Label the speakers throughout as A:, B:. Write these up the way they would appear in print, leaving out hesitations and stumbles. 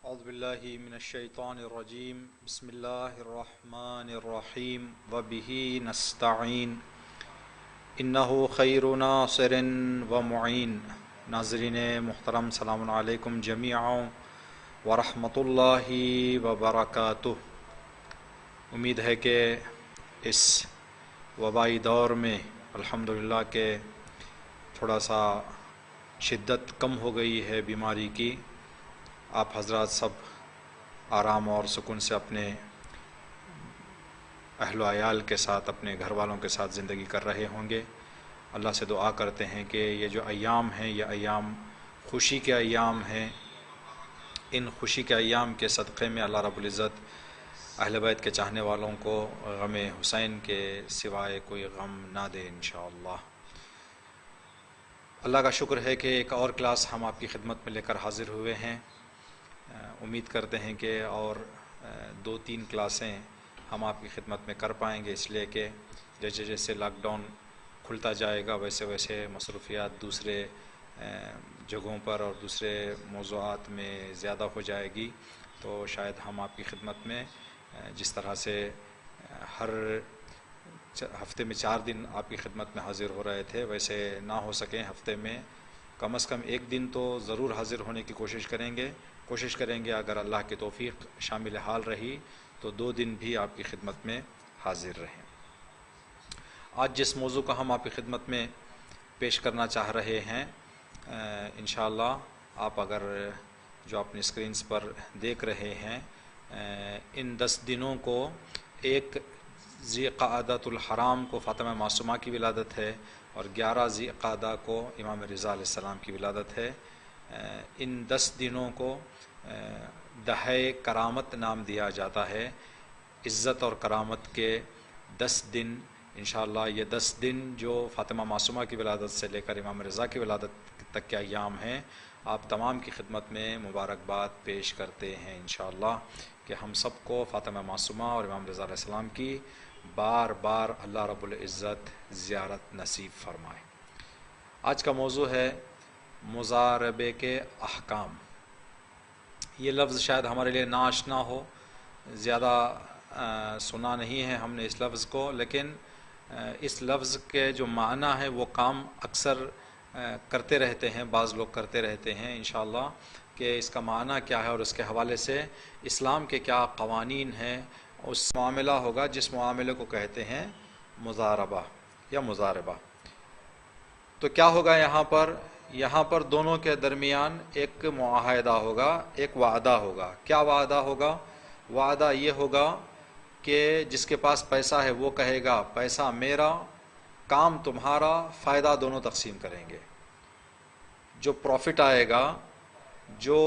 A: اعوذ باللہ من الشیطان الرجیم بسم اللہ الرحمن الرحیم وبہ نستعین انہ خیر ناصر و معین۔ ناظرین محترم، سلام علیکم جمیعا ورحمۃ اللہ وبرکاتہ۔ امید ہے کہ اس وبائی دور میں الحمدللہ کہ تھوڑا سا شدت کم ہو گئی ہے بیماری کی۔ آپ حضرات سب آرام اور سکون سے اپنے اہل و عیال کے ساتھ، اپنے گھر والوں کے ساتھ زندگی کر رہے ہوں گے۔ اللہ سے دعا کرتے ہیں کہ یہ جو ایام ہیں یہ ایام خوشی کے ایام ہیں۔ ان خوشی کے ایام کے صدقے میں اللہ رب العزت اہل بیت کے چاہنے والوں کو غم حسین کے سوائے کوئی غم نہ دے انشاءاللہ۔ اللہ کا شکر ہے کہ ایک اور کلاس ہم آپ کی خدمت میں لے کر حاضر ہوئے ہیں۔ امید کرتے ہیں کہ اور 2-3 کلاسیں ہم آپ کی خدمت میں کر پائیں گے، اس لیے کہ جیسے جیسے لاک ڈاؤن کھلتا جائے گا ویسے ویسے مصروفیات دوسرے جگہوں پر اور دوسرے موضوعات میں زیادہ ہو جائے گی، تو شاید ہم آپ کی خدمت میں جس طرح سے ہر ہفتے میں 4 دن آپ کی خدمت میں حاضر ہو رہے تھے ویسے نہ ہو سکیں، ہفتے میں کم از کم 1 دن تو ضرور حاضر ہونے کی کوشش کریں گے۔ اگر اللہ کی توفیق شامل حال رہی تو 2 دن بھی آپ کی خدمت میں حاضر رہیں۔ آج جس موضوع کا ہم آپ کی خدمت میں پیش کرنا چاہ رہے ہیں، انشاءاللہ آپ اگر جو اپنی اسکرینز پر دیکھ رہے ہیں، ان 10 دنوں کو ایک ذی قعدۃ الحرام کو فاطمہ معصومہ کی ولادت ہے اور 11 ذی قعدہ کو امام رضا علیہ السلام کی ولادت ہے۔ ان 10 دنوں کو دہائے کرامت نام دیا جاتا ہے۔ عزت اور کرامت کے 10 دن انشاءاللہ، یہ 10 دن جو فاطمہ معصومہ کی ولادت سے لے کر امام رضا کی ولادت تک کے ایام ہیں، آپ تمام کی خدمت میں مبارکباد پیش کرتے ہیں انشاءاللہ کہ ہم سب کو فاطمہ معصومہ اور امام رضا علیہ السلام کی بار بار اللہ رب العزت زیارت نصیب فرمائے۔ آج کا موضوع ہے مضاربے کے احکام۔ یہ لفظ شاید ہمارے لیے ناآشنا ہو، زیادہ سنا نہیں ہے ہم نے اس لفظ کو، لیکن اس لفظ کے جو معنی ہے وہ کام اکثر کرتے رہتے ہیں، بعض لوگ کرتے رہتے ہیں انشاءاللہ کہ اس کا معنی کیا ہے اور اس کے حوالے سے اسلام کے کیا قوانین ہیں۔ اس معاملہ ہوگا جس معاملے کو کہتے ہیں مضاربہ یا مضاربہ۔ تو کیا ہوگا یہاں پر دونوں کے درمیان ایک معاہدہ ہوگا، ایک وعدہ ہوگا۔ کیا وعدہ ہوگا؟ وعدہ یہ ہوگا کہ جس کے پاس پیسہ ہے وہ کہے گا پیسہ میرا، کام تمہارا، فائدہ دونوں تقسیم کریں گے۔ جو پروفٹ آئے گا، جو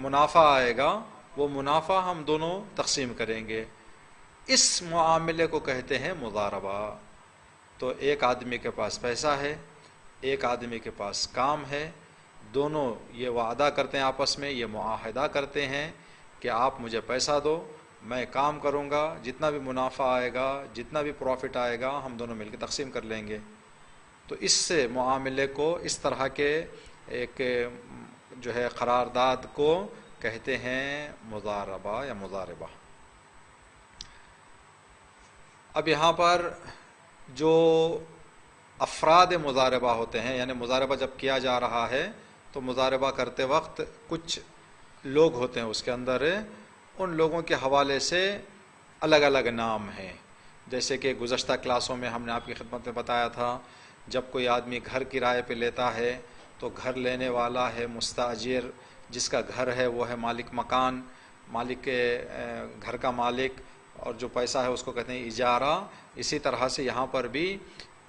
A: منافع آئے گا، وہ منافع ہم دونوں تقسیم کریں گے۔ اس معاملے کو کہتے ہیں مضاربہ۔ تو ایک آدمی کے پاس پیسہ ہے، ایک آدمی کے پاس کام ہے، دونوں یہ وعدہ کرتے ہیں، آپس میں یہ معاہدہ کرتے ہیں کہ آپ مجھے پیسہ دو، میں کام کروں گا، جتنا بھی منافع آئے گا، جتنا بھی پروفٹ آئے گا، ہم دونوں مل کے تقسیم کر لیں گے۔ تو اس سے معاملے کو، اس طرح کے ایک جو ہے قرارداد کو کہتے ہیں مضاربہ یا مضاربہ۔ اب یہاں پر جو افراد مضاربہ ہوتے ہیں، یعنی مضاربہ جب کیا جا رہا ہے تو مضاربہ کرتے وقت کچھ لوگ ہوتے ہیں اس کے اندر، ان لوگوں کے حوالے سے الگ الگ نام ہیں۔ جیسے کہ گزشتہ کلاسوں میں ہم نے آپ کی خدمت میں بتایا تھا، جب کوئی آدمی گھر کرائے پہ لیتا ہے تو گھر لینے والا ہے مستاجر، جس کا گھر ہے وہ ہے مالک مکان، مالک گھر کا مالک، اور جو پیسہ ہے اس کو کہتے ہیں اجارہ۔ اسی طرح سے یہاں پر بھی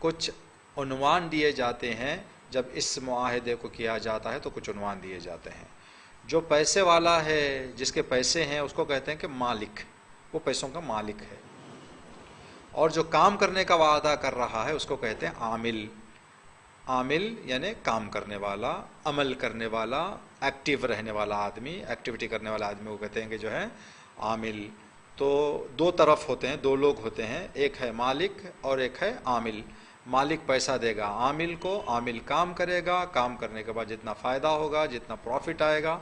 A: کچھ عنوان دیے جاتے ہیں، جب اس معاہدے کو کیا جاتا ہے تو کچھ عنوان دیے جاتے ہیں۔ جو پیسے والا ہے، جس کے پیسے ہیں، اس کو کہتے ہیں کہ مالک، وہ پیسوں کا مالک ہے۔ اور جو کام کرنے کا وعدہ کر رہا ہے اس کو کہتے ہیں عامل۔ عامل یعنی کام کرنے والا، عمل کرنے والا، ایکٹیو رہنے والا آدمی، ایکٹیویٹی کرنے والا آدمی کو کہتے ہیں کہ جو ہے عامل۔ تو 2 طرف ہوتے ہیں، 2 لوگ ہوتے ہیں، ایک ہے مالک اور ایک ہے عامل۔ مالک پیسہ دے گا عامل کو، عامل کام کرے گا، کام کرنے کے بعد جتنا فائدہ ہوگا، جتنا پروفٹ آئے گا،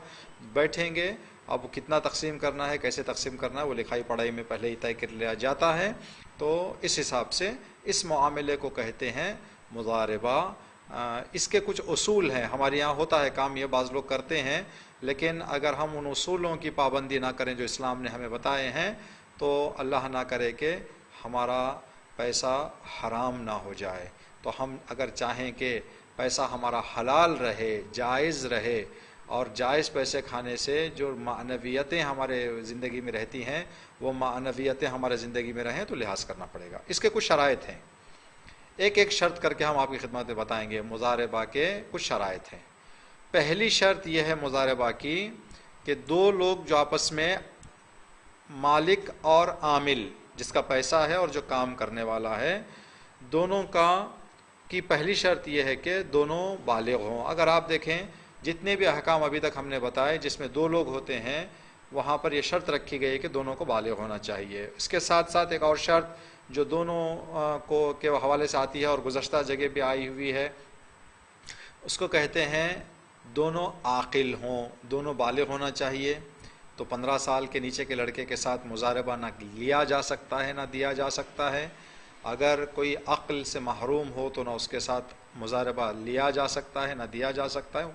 A: بیٹھیں گے، اب کتنا تقسیم کرنا ہے، کیسے تقسیم کرنا ہے، وہ لکھائی پڑھائی میں پہلے ہی طے کر لیا جاتا ہے۔ تو اس حساب سے اس معاملے کو کہتے ہیں مضاربہ۔ اس کے کچھ اصول ہیں، ہمارے یہاں ہوتا ہے کام، یہ بعض لوگ کرتے ہیں، لیکن اگر ہم ان اصولوں کی پابندی نہ کریں جو اسلام نے ہمیں بتائے ہیں تو اللہ نہ کرے کہ ہمارا پیسہ حرام نہ ہو جائے۔ تو ہم اگر چاہیں کہ پیسہ ہمارا حلال رہے، جائز رہے، اور جائز پیسے کھانے سے جو معنویتیں ہمارے زندگی میں رہتی ہیں وہ معنویتیں ہمارے زندگی میں رہیں تو لحاظ کرنا پڑے گا۔ اس کے کچھ شرائط ہیں، ایک ایک شرط کر کے ہم آپ کی خدمت میں بتائیں گے۔ مضاربہ کے کچھ شرائط ہیں۔ پہلی شرط یہ ہے مضاربہ کی کہ دو لوگ جو آپس میں مالک اور عامل، جس کا پیسہ ہے اور جو کام کرنے والا ہے، دونوں کی پہلی شرط یہ ہے کہ دونوں بالغ ہوں۔ اگر آپ دیکھیں جتنے بھی احکام ابھی تک ہم نے بتائے جس میں دو لوگ ہوتے ہیں وہاں پر یہ شرط رکھی گئی ہے کہ دونوں کو بالغ ہونا چاہیے۔ اس کے ساتھ ساتھ ایک اور شرط جو دونوں کو کے حوالے سے آتی ہے اور گزشتہ جگہ بھی آئی ہوئی ہے، اس کو کہتے ہیں دونوں عاقل ہوں، دونوں بالغ ہونا چاہیے۔ تو 15 سال کے نیچے کے لڑکے کے ساتھ مضاربہ نہ لیا جا سکتا ہے نہ دیا جا سکتا ہے۔ اگر کوئی عقل سے محروم ہو تو نہ اس کے ساتھ مضاربہ لیا جا سکتا ہے نہ دیا جا سکتا ہے،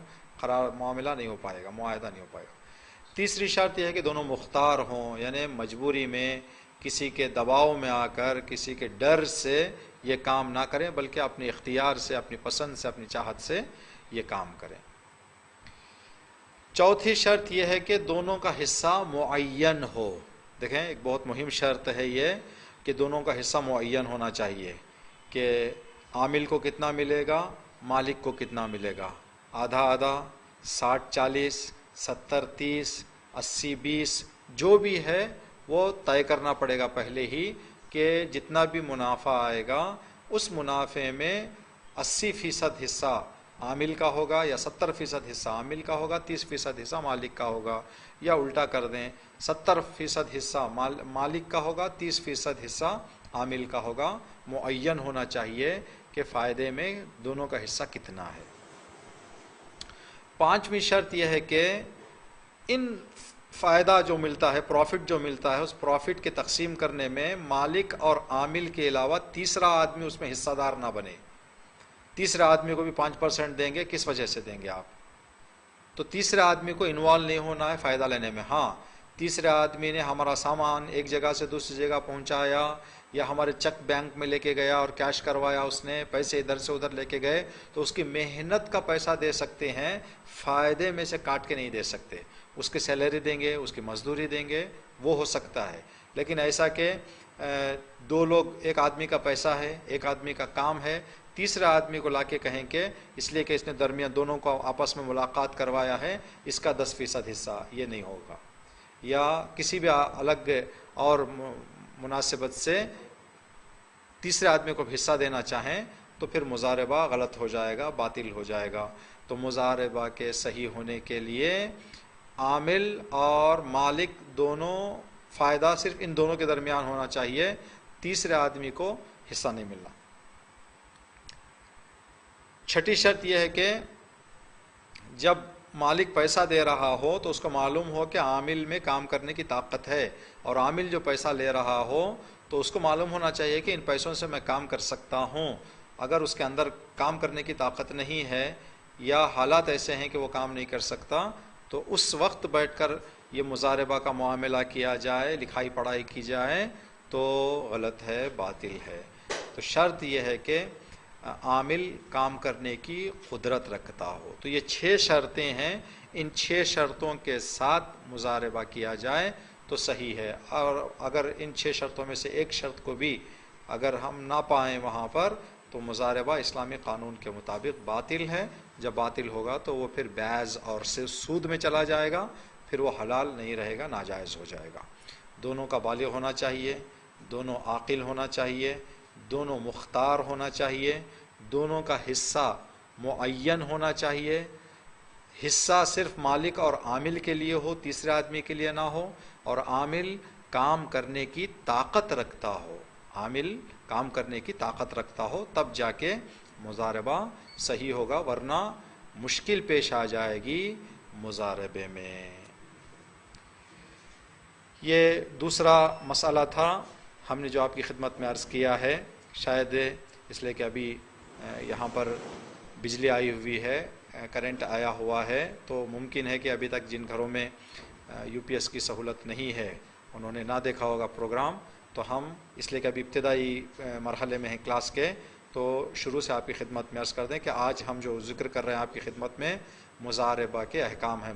A: قرار معاملہ نہیں ہو پائے گا، معاہدہ نہیں ہو پائے گا۔ تیسری شرط یہ ہے کہ دونوں مختار ہوں، یعنی مجبوری میں، کسی کے دباؤ میں آ کر، کسی کے ڈر سے یہ کام نہ کریں بلکہ اپنے اختیار سے، اپنی پسند سے، اپنی چاہت سے یہ کام کریں۔ چوتھی شرط یہ ہے کہ دونوں کا حصہ معین ہو۔ دیکھیں ایک بہت مہم شرط ہے یہ کہ دونوں کا حصہ معین ہونا چاہیے، کہ عامل کو کتنا ملے گا، مالک کو کتنا ملے گا، آدھا آدھا، 60-40، 70-30، 80-20، جو بھی ہے وہ طے کرنا پڑے گا پہلے ہی کہ جتنا بھی منافع آئے گا اس منافع میں 80% حصہ عامل کا ہوگا یا 70% حصہ عامل کا ہوگا، 30% حصہ مالک کا ہوگا، یا الٹا کر دیں 70% حصہ مالک کا ہوگا، 30% حصہ عامل کا ہوگا۔ معین ہونا چاہیے کہ فائدے میں دونوں کا حصہ کتنا ہے۔ پانچویں شرط یہ ہے کہ ان فائدہ جو ملتا ہے، پروفٹ جو ملتا ہے، اس پروفٹ کے تقسیم کرنے میں مالک اور عامل کے علاوہ تیسرا آدمی اس میں حصہ دار نہ بنے۔ تیسرے آدمی کو بھی 5% دیں گے، کس وجہ سے دیں گے آپ؟ تو تیسرے آدمی کو انوالو نہیں ہونا ہے فائدہ لینے میں۔ ہاں، تیسرے آدمی نے ہمارا سامان ایک جگہ سے دوسری جگہ پہنچایا، یا ہمارے چیک بینک میں لے کے گیا اور کیش کروایا، اس نے پیسے ادھر سے ادھر لے کے گئے، تو اس کی محنت کا پیسہ دے سکتے ہیں، فائدے میں سے کاٹ کے نہیں دے سکتے۔ اس کی سیلری دیں گے، اس کی مزدوری دیں گے، وہ ہو سکتا ہے، لیکن ایسا کہ دو لوگ، ایک آدمی کا پیسہ ہے، ایک آدمی کا کام ہے، تیسرے آدمی کو لا کے کہیں کہ اس لیے کہ اس نے درمیان دونوں کو آپس میں ملاقات کروایا ہے، اس کا 10% حصہ، یہ نہیں ہوگا۔ یا کسی بھی الگ اور مناسبت سے تیسرے آدمی کو حصہ دینا چاہیں تو پھر مضاربہ غلط ہو جائے گا، باطل ہو جائے گا۔ تو مضاربہ کے صحیح ہونے کے لیے عامل اور مالک دونوں، فائدہ صرف ان دونوں کے درمیان ہونا چاہیے، تیسرے آدمی کو حصہ نہیں ملنا۔ چھٹی شرط یہ ہے کہ جب مالک پیسہ دے رہا ہو تو اس کو معلوم ہو کہ عامل میں کام کرنے کی طاقت ہے، اور عامل جو پیسہ لے رہا ہو تو اس کو معلوم ہونا چاہیے کہ ان پیسوں سے میں کام کر سکتا ہوں۔ اگر اس کے اندر کام کرنے کی طاقت نہیں ہے یا حالات ایسے ہیں کہ وہ کام نہیں کر سکتا، تو اس وقت بیٹھ کر یہ مضاربہ کا معاملہ کیا جائے، لکھائی پڑھائی کی جائے تو غلط ہے، باطل ہے۔ تو شرط یہ ہے کہ عامل کام کرنے کی قدرت رکھتا ہو۔ تو یہ 6 شرطیں ہیں، ان 6 شرطوں کے ساتھ مضاربہ کیا جائے تو صحیح ہے۔ اور اگر ان 6 شرطوں میں سے ایک شرط کو بھی اگر ہم نہ پائیں وہاں پر تو مضاربہ اسلامی قانون کے مطابق باطل ہے۔ جب باطل ہوگا تو وہ پھر بیع اور سود میں چلا جائے گا، پھر وہ حلال نہیں رہے گا، ناجائز ہو جائے گا۔ دونوں کا بالغ ہونا چاہیے، دونوں عاقل ہونا چاہیے، دونوں مختار ہونا چاہیے، دونوں کا حصہ معین ہونا چاہیے، حصہ صرف مالک اور عامل کے لیے ہو، تیسرے آدمی کے لیے نہ ہو، اور عامل کام کرنے کی طاقت رکھتا ہو۔ عامل کام کرنے کی طاقت رکھتا ہو تب جا کے مضاربہ صحیح ہوگا، ورنہ مشکل پیش آ جائے گی مضاربے میں۔ یہ دوسرا مسئلہ تھا ہم نے جو آپ کی خدمت میں عرض کیا ہے، شاید اس لیے کہ ابھی یہاں پر بجلی آئی ہوئی ہے، کرنٹ آیا ہوا ہے، تو ممکن ہے کہ ابھی تک جن گھروں میں یو پی ایس کی سہولت نہیں ہے انہوں نے نہ دیکھا ہوگا پروگرام، تو ہم اس لیے کہ ابھی ابتدائی مرحلے میں ہیں کلاس کے، تو شروع سے آپ کی خدمت میں عرض کر دیں کہ آج ہم جو ذکر کر رہے ہیں آپ کی خدمت میں مضاربہ کے احکام ہیں۔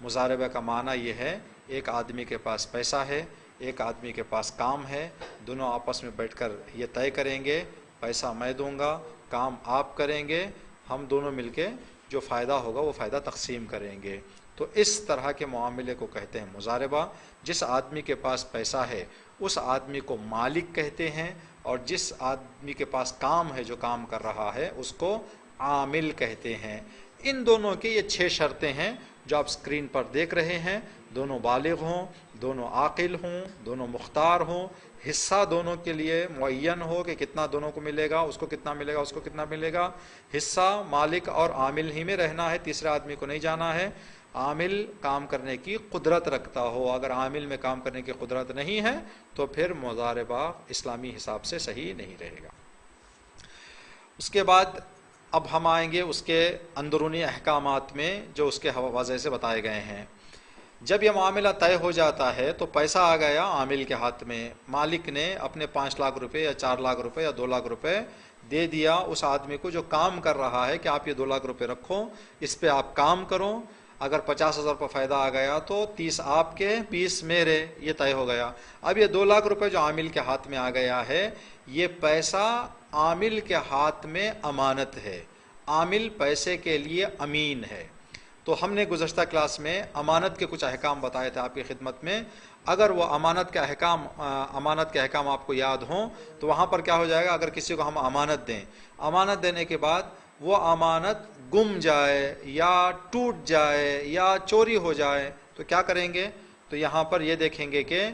A: مضاربہ کا معنی یہ ہے ایک آدمی کے پاس پیسہ ہے، ایک آدمی کے پاس کام ہے، دونوں آپس میں بیٹھ کر یہ طے کریں گے پیسہ میں دوں گا، کام آپ کریں گے، ہم دونوں مل کے جو فائدہ ہوگا وہ فائدہ تقسیم کریں گے۔ تو اس طرح کے معاملے کو کہتے ہیں مضاربہ۔ جس آدمی کے پاس پیسہ ہے اس آدمی کو مالک کہتے ہیں، اور جس آدمی کے پاس کام ہے جو کام کر رہا ہے اس کو عامل کہتے ہیں۔ ان دونوں کی یہ 6 شرطیں ہیں جو آپ اسکرین پر دیکھ رہے ہیں۔ دونوں بالغ ہوں، دونوں عاقل ہوں، دونوں مختار ہوں، حصہ دونوں کے لیے معین ہو کہ کتنا دونوں کو ملے گا، اس کو کتنا ملے گا، اس کو کتنا ملے گا۔ حصہ مالک اور عامل ہی میں رہنا ہے، تیسرے آدمی کو نہیں جانا ہے۔ عامل کام کرنے کی قدرت رکھتا ہو، اگر عامل میں کام کرنے کی قدرت نہیں ہے تو پھر مضاربہ اسلامی حساب سے صحیح نہیں رہے گا۔ اس کے بعد اب ہم آئیں گے اس کے اندرونی احکامات میں جو اس کے حوالے سے بتائے گئے ہیں۔ جب یہ معاملہ طے ہو جاتا ہے تو پیسہ آ گیا عامل کے ہاتھ میں، مالک نے اپنے 5 لاکھ روپے یا 4 لاکھ روپے یا 2 لاکھ روپے دے دیا اس آدمی کو جو کام کر رہا ہے کہ آپ یہ 2 لاکھ روپے رکھو، اس پہ آپ کام کرو، اگر 50,000 روپے فائدہ آ گیا تو 30 آپ کے 20 میرے، یہ طے ہو گیا۔ اب یہ 2 لاکھ روپے جو عامل کے ہاتھ میں آ گیا ہے، یہ پیسہ عامل کے ہاتھ میں امانت ہے، عامل پیسے کے لیے امین ہے۔ تو ہم نے گزشتہ کلاس میں امانت کے کچھ احکام بتائے تھے آپ کی خدمت میں۔ اگر وہ امانت کے احکام آپ کو یاد ہوں تو وہاں پر کیا ہو جائے گا، اگر کسی کو ہم امانت دیں، امانت دینے کے بعد وہ امانت گم جائے یا ٹوٹ جائے یا چوری ہو جائے تو کیا کریں گے؟ تو یہاں پر یہ دیکھیں گے کہ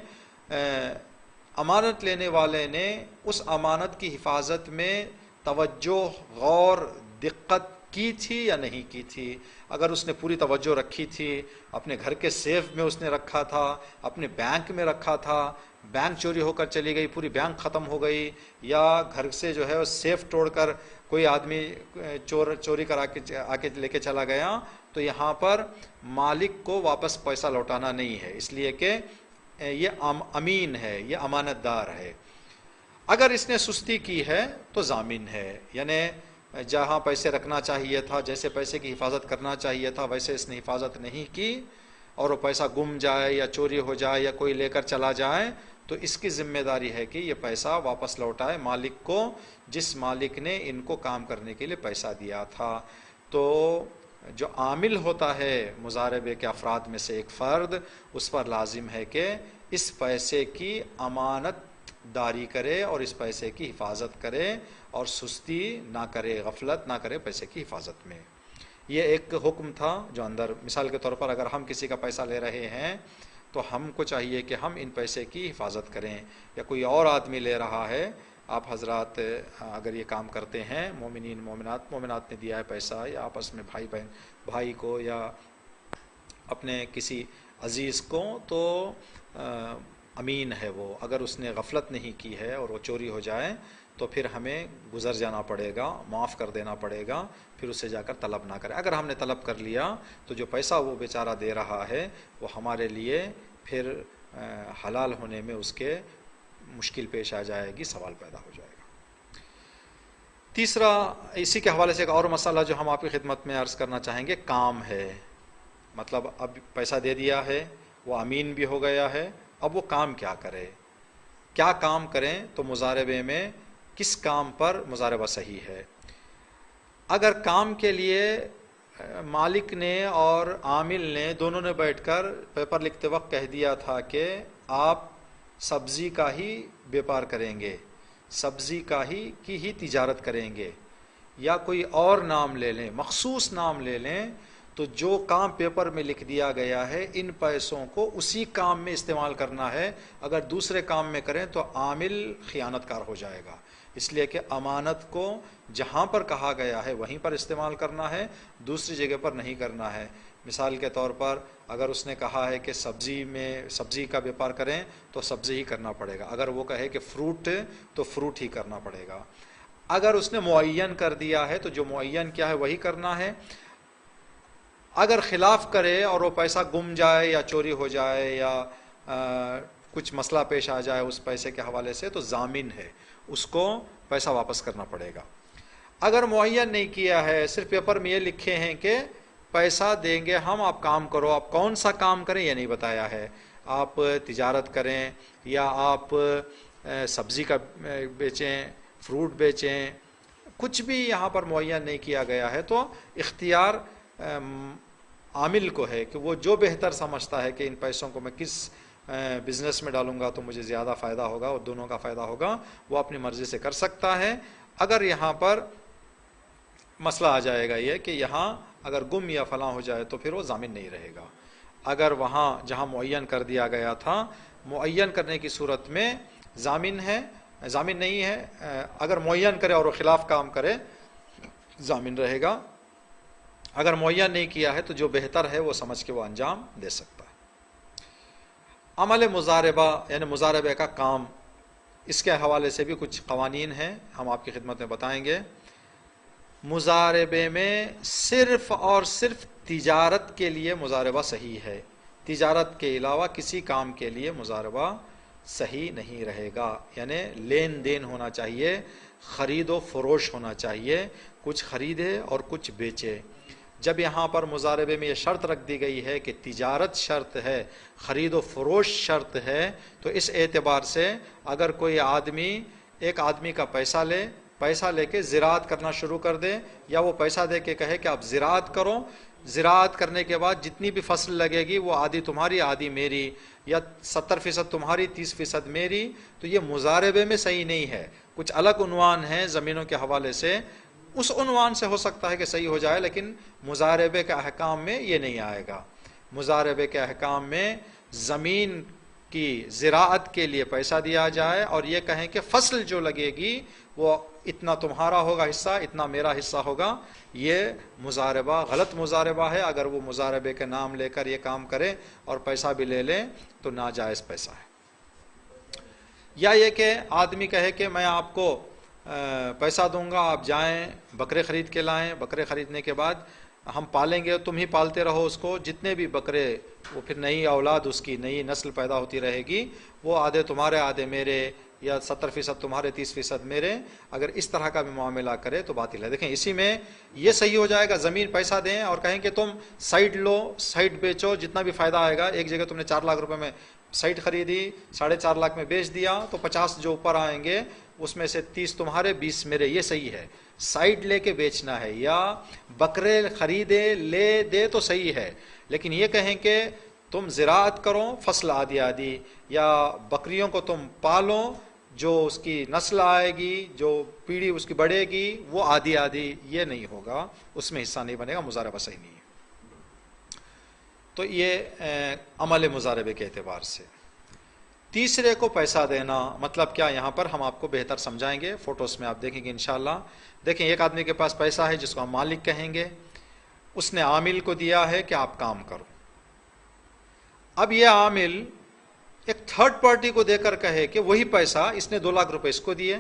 A: امانت لینے والے نے اس امانت کی حفاظت میں توجہ، غور، دقت کی تھی یا نہیں کی تھی۔ اگر اس نے پوری توجہ رکھی تھی، اپنے گھر کے سیف میں اس نے رکھا تھا، اپنے بینک میں رکھا تھا، بینک چوری ہو کر چلی گئی، پوری بینک ختم ہو گئی، یا گھر سے جو ہے سیف توڑ کر کوئی آدمی چوری کرا کے آ کے لے کے چلا گیا، تو یہاں پر مالک کو واپس پیسہ لوٹانا نہیں ہے، اس لیے کہ یہ امین ہے، یہ امانت دار ہے۔ اگر اس نے سستی کی ہے تو ضامن ہے، یعنی جہاں پیسے رکھنا چاہیے تھا، جیسے پیسے کی حفاظت کرنا چاہیے تھا ویسے اس نے حفاظت نہیں کی، اور وہ پیسہ گم جائے یا چوری ہو جائے یا کوئی لے کر چلا جائے تو اس کی ذمہ داری ہے کہ یہ پیسہ واپس لوٹائے مالک کو، جس مالک نے ان کو کام کرنے کے لیے پیسہ دیا تھا۔ تو جو عامل ہوتا ہے مضاربے کے افراد میں سے ایک فرد، اس پر لازم ہے کہ اس پیسے کی امانت داری کرے اور اس پیسے کی حفاظت کرے اور سستی نہ کرے، غفلت نہ کرے پیسے کی حفاظت میں۔ یہ ایک حکم تھا جو اندر، مثال کے طور پر اگر ہم کسی کا پیسہ لے رہے ہیں تو ہم کو چاہیے کہ ہم ان پیسے کی حفاظت کریں، یا کوئی اور آدمی لے رہا ہے، آپ حضرات اگر یہ کام کرتے ہیں، مومنین مومنات نے دیا ہے پیسہ، یا آپس میں بھائی بہن، بھائی کو یا اپنے کسی عزیز کو، تو امین ہے وہ، اگر اس نے غفلت نہیں کی ہے اور وہ چوری ہو جائے تو پھر ہمیں گزر جانا پڑے گا، معاف کر دینا پڑے گا، پھر اسے جا کر طلب نہ کرے۔ اگر ہم نے طلب کر لیا تو جو پیسہ وہ بیچارہ دے رہا ہے وہ ہمارے لیے پھر حلال ہونے میں اس کے مشکل پیش آ جائے گی، سوال پیدا ہو جائے گا۔ تیسرا اسی کے حوالے سے ایک اور مسئلہ جو ہم آپ کی خدمت میں عرض کرنا چاہیں گے، کام ہے۔ مطلب اب پیسہ دے دیا ہے، وہ امین بھی ہو گیا ہے، اب وہ کام کیا کرے، کیا کام کریں، تو مضاربے میں کس کام پر مضاربہ صحیح ہے۔ اگر کام کے لیے مالک نے اور عامل نے دونوں نے بیٹھ کر پیپر لکھتے وقت کہہ دیا تھا کہ آپ سبزی کا ہی بیپار کریں گے، سبزی کا ہی تجارت کریں گے، یا کوئی اور نام لے لیں، مخصوص نام لے لیں، تو جو کام پیپر میں لکھ دیا گیا ہے ان پیسوں کو اسی کام میں استعمال کرنا ہے. اگر دوسرے کام میں کریں تو عامل خیانت کار ہو جائے گا. اس لیے کہ امانت کو جہاں پر کہا گیا ہے وہیں پر استعمال کرنا ہے, دوسری جگہ پر نہیں کرنا ہے. مثال کے طور پر اگر اس نے کہا ہے کہ سبزی کا بیپار کریں تو سبزی ہی کرنا پڑے گا. اگر وہ کہے کہ فروٹ تو فروٹ ہی کرنا پڑے گا. اگر اس نے معین کر دیا ہے تو جو معین کیا ہے وہی کرنا ہے. اگر خلاف کرے اور وہ پیسہ گم جائے یا چوری ہو جائے یا کچھ مسئلہ پیش آ جائے اس پیسے کے حوالے سے تو ضامن ہے, اس کو پیسہ واپس کرنا پڑے گا. اگر معین نہیں کیا ہے, صرف پیپر میں یہ لکھے ہیں کہ پیسہ دیں گے ہم, آپ کام کرو, آپ کون سا کام کریں یہ نہیں بتایا ہے, آپ تجارت کریں یا آپ سبزی کا بیچیں, فروٹ بیچیں, کچھ بھی یہاں پر معین نہیں کیا گیا ہے, تو اختیار عامل کو ہے کہ وہ جو بہتر سمجھتا ہے کہ ان پیسوں کو میں کس بزنس میں ڈالوں گا تو مجھے زیادہ فائدہ ہوگا اور دونوں کا فائدہ ہوگا, وہ اپنی مرضی سے کر سکتا ہے. اگر یہاں پر مسئلہ آ جائے گا یہ کہ یہاں اگر گم یا فلاں ہو جائے تو پھر وہ ضامن نہیں رہے گا. اگر وہاں جہاں معین کر دیا گیا تھا, معین کرنے کی صورت میں ضامن نہیں ہے. اگر معین کرے اور وہ خلاف کام کرے ضامن رہے گا. اگر معین نہیں کیا ہے تو جو بہتر ہے وہ سمجھ کے وہ انجام دے سکتا ہے. عمل مضاربہ یعنی مضاربے کا کام, اس کے حوالے سے بھی کچھ قوانین ہیں, ہم آپ کی خدمت میں بتائیں گے. مضاربے میں صرف اور صرف تجارت کے لیے مضاربہ صحیح ہے, تجارت کے علاوہ کسی کام کے لیے مضاربہ صحیح نہیں رہے گا. یعنی لین دین ہونا چاہیے, خرید و فروش ہونا چاہیے, کچھ خریدے اور کچھ بیچے. جب یہاں پر مضاربے میں یہ شرط رکھ دی گئی ہے کہ تجارت شرط ہے, خرید و فروش شرط ہے, تو اس اعتبار سے اگر کوئی آدمی ایک آدمی کا پیسہ لے کے زراعت کرنا شروع کر دے, یا وہ پیسہ دے کے کہے کہ آپ زراعت کرو, زراعت کرنے کے بعد جتنی بھی فصل لگے گی وہ آدھی تمہاری آدھی میری, یا 70% تمہاری 30% میری, تو یہ مضاربے میں صحیح نہیں ہے. کچھ الگ عنوان ہیں زمینوں کے حوالے سے, اس عنوان سے ہو سکتا ہے کہ صحیح ہو جائے, لیکن مضاربے کے احکام میں یہ نہیں آئے گا. مضاربے کے احکام میں زمین کی زراعت کے لیے پیسہ دیا جائے اور یہ کہیں کہ فصل جو لگے گی وہ اتنا تمہارا ہوگا حصہ, اتنا میرا حصہ ہوگا, یہ مضاربہ غلط مضاربہ ہے. اگر وہ مضاربے کے نام لے کر یہ کام کرے اور پیسہ بھی لے لیں تو ناجائز پیسہ ہے. یا یہ کہ آدمی کہے کہ میں آپ کو پیسہ دوں گا, آپ جائیں بکرے خرید کے لائیں, بکرے خریدنے کے بعد ہم پالیں گے, تم ہی پالتے رہو اس کو, جتنے بھی بکرے وہ پھر نئی اولاد اس کی نئی نسل پیدا ہوتی رہے گی, وہ آدھے تمہارے آدھے میرے, یا 70% تمہارے 30% میرے. اگر اس طرح کا بھی معاملہ کرے تو باطل ہے. دیکھیں اسی میں یہ صحیح ہو جائے گا, زمین پیسہ دیں اور کہیں کہ تم سائٹ لو, سائٹ بیچو, جتنا بھی فائدہ آئے گا. ایک جگہ تم نے 4 لاکھ روپے میں سائٹ خریدی, 4.5 لاکھ میں بیچ دیا, تو 50 جو اوپر آئیں گے اس میں سے 30 تمہارے 20 میرے, یہ صحیح ہے. سائٹ لے کے بیچنا ہے یا بکرے خریدے لے دے تو صحیح ہے, لیکن یہ کہیں کہ تم زراعت کرو, فصل آدھی آدھی, یا بکریوں کو تم پالو, جو اس کی نسل آئے گی, جو پیڑھی اس کی بڑھے گی وہ آدھی آدھی, یہ نہیں ہوگا, اس میں حصہ نہیں بنے گا, مضاربہ صحیح نہیں ہے. تو یہ عمل مضاربے کے اعتبار سے. تیسرے کو پیسہ دینا مطلب کیا, یہاں پر ہم آپ کو بہتر سمجھائیں گے, فوٹوز میں آپ دیکھیں گے انشاءاللہ. دیکھیں ایک آدمی کے پاس پیسہ ہے جس کو ہم مالک کہیں گے, اس نے عامل کو دیا ہے کہ آپ کام کرو. اب یہ عامل ایک تھرڈ پارٹی کو دے کر کہے کہ وہی پیسہ, اس نے 2 لاکھ روپے اس کو دیے,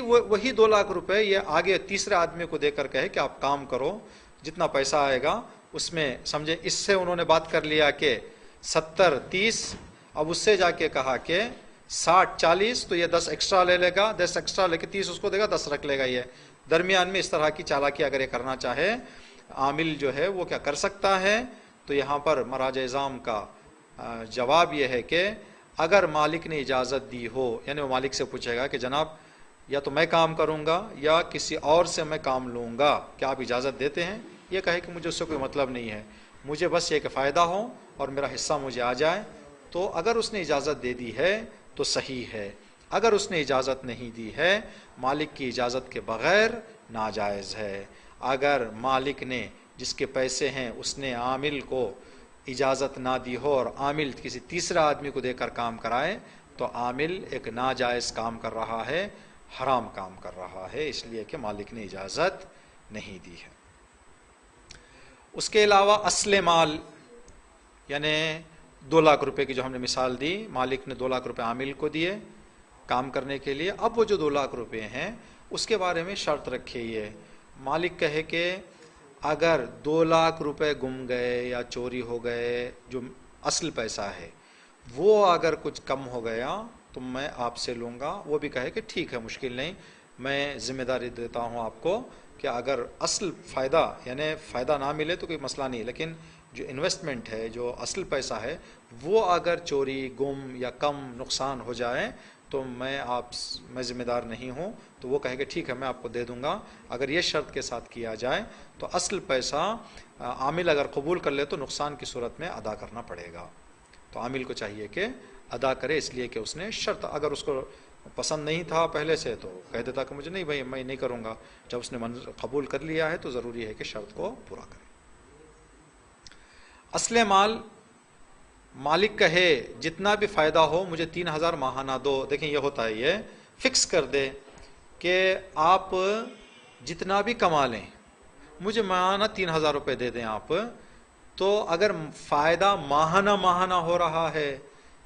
A: وہی 2 لاکھ روپے یہ آگے تیسرے آدمی کو دے کر کہے کہ آپ کام کرو, جتنا پیسہ آئے گا اس میں سمجھے, اس سے انہوں نے بات کر لیا کہ 70-30, اب اس سے جا کے کہا کہ 60-40, تو یہ 10 ایکسٹرا لے لے گا, 10 ایکسٹرا لے کے 30 اس کو دے گا, 10 رکھ لے گا. یہ درمیان میں اس طرح کی چالاکی اگر یہ کرنا چاہے عامل جو ہے وہ کیا کر سکتا ہے. تو یہاں پر مراجع نظام کا جواب یہ ہے کہ اگر مالک نے اجازت دی ہو, یعنی وہ مالک سے پوچھے گا کہ جناب یا تو میں کام کروں گا یا کسی اور سے میں کام لوں گا, کیا آپ اجازت دیتے ہیں؟ یہ کہے کہ مجھے اس سے کوئی مطلب نہیں ہے, مجھے بس یہ کہ فائدہ ہو اور میرا حصہ مجھے آ جائے, تو اگر اس نے اجازت دے دی ہے تو صحیح ہے. اگر اس نے اجازت نہیں دی ہے, مالک کی اجازت کے بغیر ناجائز ہے. اگر مالک نے جس کے پیسے ہیں اس نے عامل کو اجازت نہ دی ہو اور عامل کسی تیسرا آدمی کو دے کر کام کرائے تو عامل ایک ناجائز کام کر رہا ہے، حرام کام کر رہا ہے، اس لیے کہ مالک نے اجازت نہیں دی ہے۔ اس کے علاوہ اصل مال، یعنی 2 لاکھ روپے کی جو ہم نے مثال دی، مالک نے 2 لاکھ روپے عامل کو دیے کام کرنے کے لیے، اب وہ جو 2 لاکھ روپے ہیں اس کے بارے میں شرط رکھے یہ، مالک کہے کہ اگر 2 لاکھ روپے گم گئے یا چوری ہو گئے، جو اصل پیسہ ہے وہ اگر کچھ کم ہو گیا تو میں آپ سے لوں گا، وہ بھی کہے کہ ٹھیک ہے مشکل نہیں، میں ذمہ داری دیتا ہوں آپ کو کہ اگر اصل فائدہ یعنی فائدہ نہ ملے تو کوئی مسئلہ نہیں، لیکن جو انویسٹمنٹ ہے، جو اصل پیسہ ہے، وہ اگر چوری، گم یا کم نقصان ہو جائے تو میں ذمہ دار نہیں ہوں، تو وہ کہے کہ ٹھیک ہے میں آپ کو دے دوں گا۔ اگر یہ شرط کے ساتھ کیا جائے تو اصل پیسہ عامل اگر قبول کر لے تو نقصان کی صورت میں ادا کرنا پڑے گا، تو عامل کو چاہیے کہ ادا کرے، اس لیے کہ اس نے شرط، اگر اس کو پسند نہیں تھا پہلے سے تو کہہ دیتا کہ مجھے نہیں بھائی میں نہیں کروں گا، جب اس نے قبول کر لیا ہے تو ضروری ہے کہ شرط کو پورا کرے۔ اصل مال، مالک کہے جتنا بھی فائدہ ہو مجھے 3000 ماہانہ دو، دیکھیں یہ ہوتا ہے، یہ فکس کر دے کہ آپ جتنا بھی کما لیں مجھے ماہانہ 3000 روپے دے دیں آپ، تو اگر فائدہ ماہانہ ہو رہا ہے،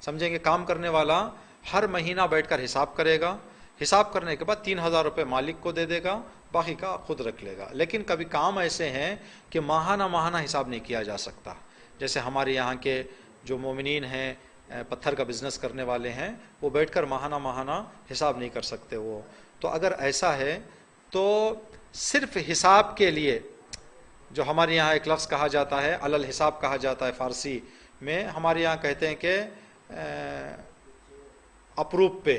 A: سمجھیں کہ کام کرنے والا ہر مہینہ بیٹھ کر حساب کرے گا، حساب کرنے کے بعد 3000 روپے مالک کو دے دے گا، باقی کا خود رکھ لے گا۔ لیکن کبھی کام ایسے ہیں کہ ماہانہ حساب نہیں کیا جا سکتا، جیسے ہمارے یہاں کے جو مومنین ہیں، پتھر کا بزنس کرنے والے ہیں، وہ بیٹھ کر ماہانہ حساب نہیں کر سکتے وہ، تو اگر ایسا ہے تو صرف حساب کے لیے، جو ہمارے یہاں ایک لفظ کہا جاتا ہے علل حساب کہا جاتا ہے فارسی میں، ہمارے یہاں کہتے ہیں کہ اپروپ پہ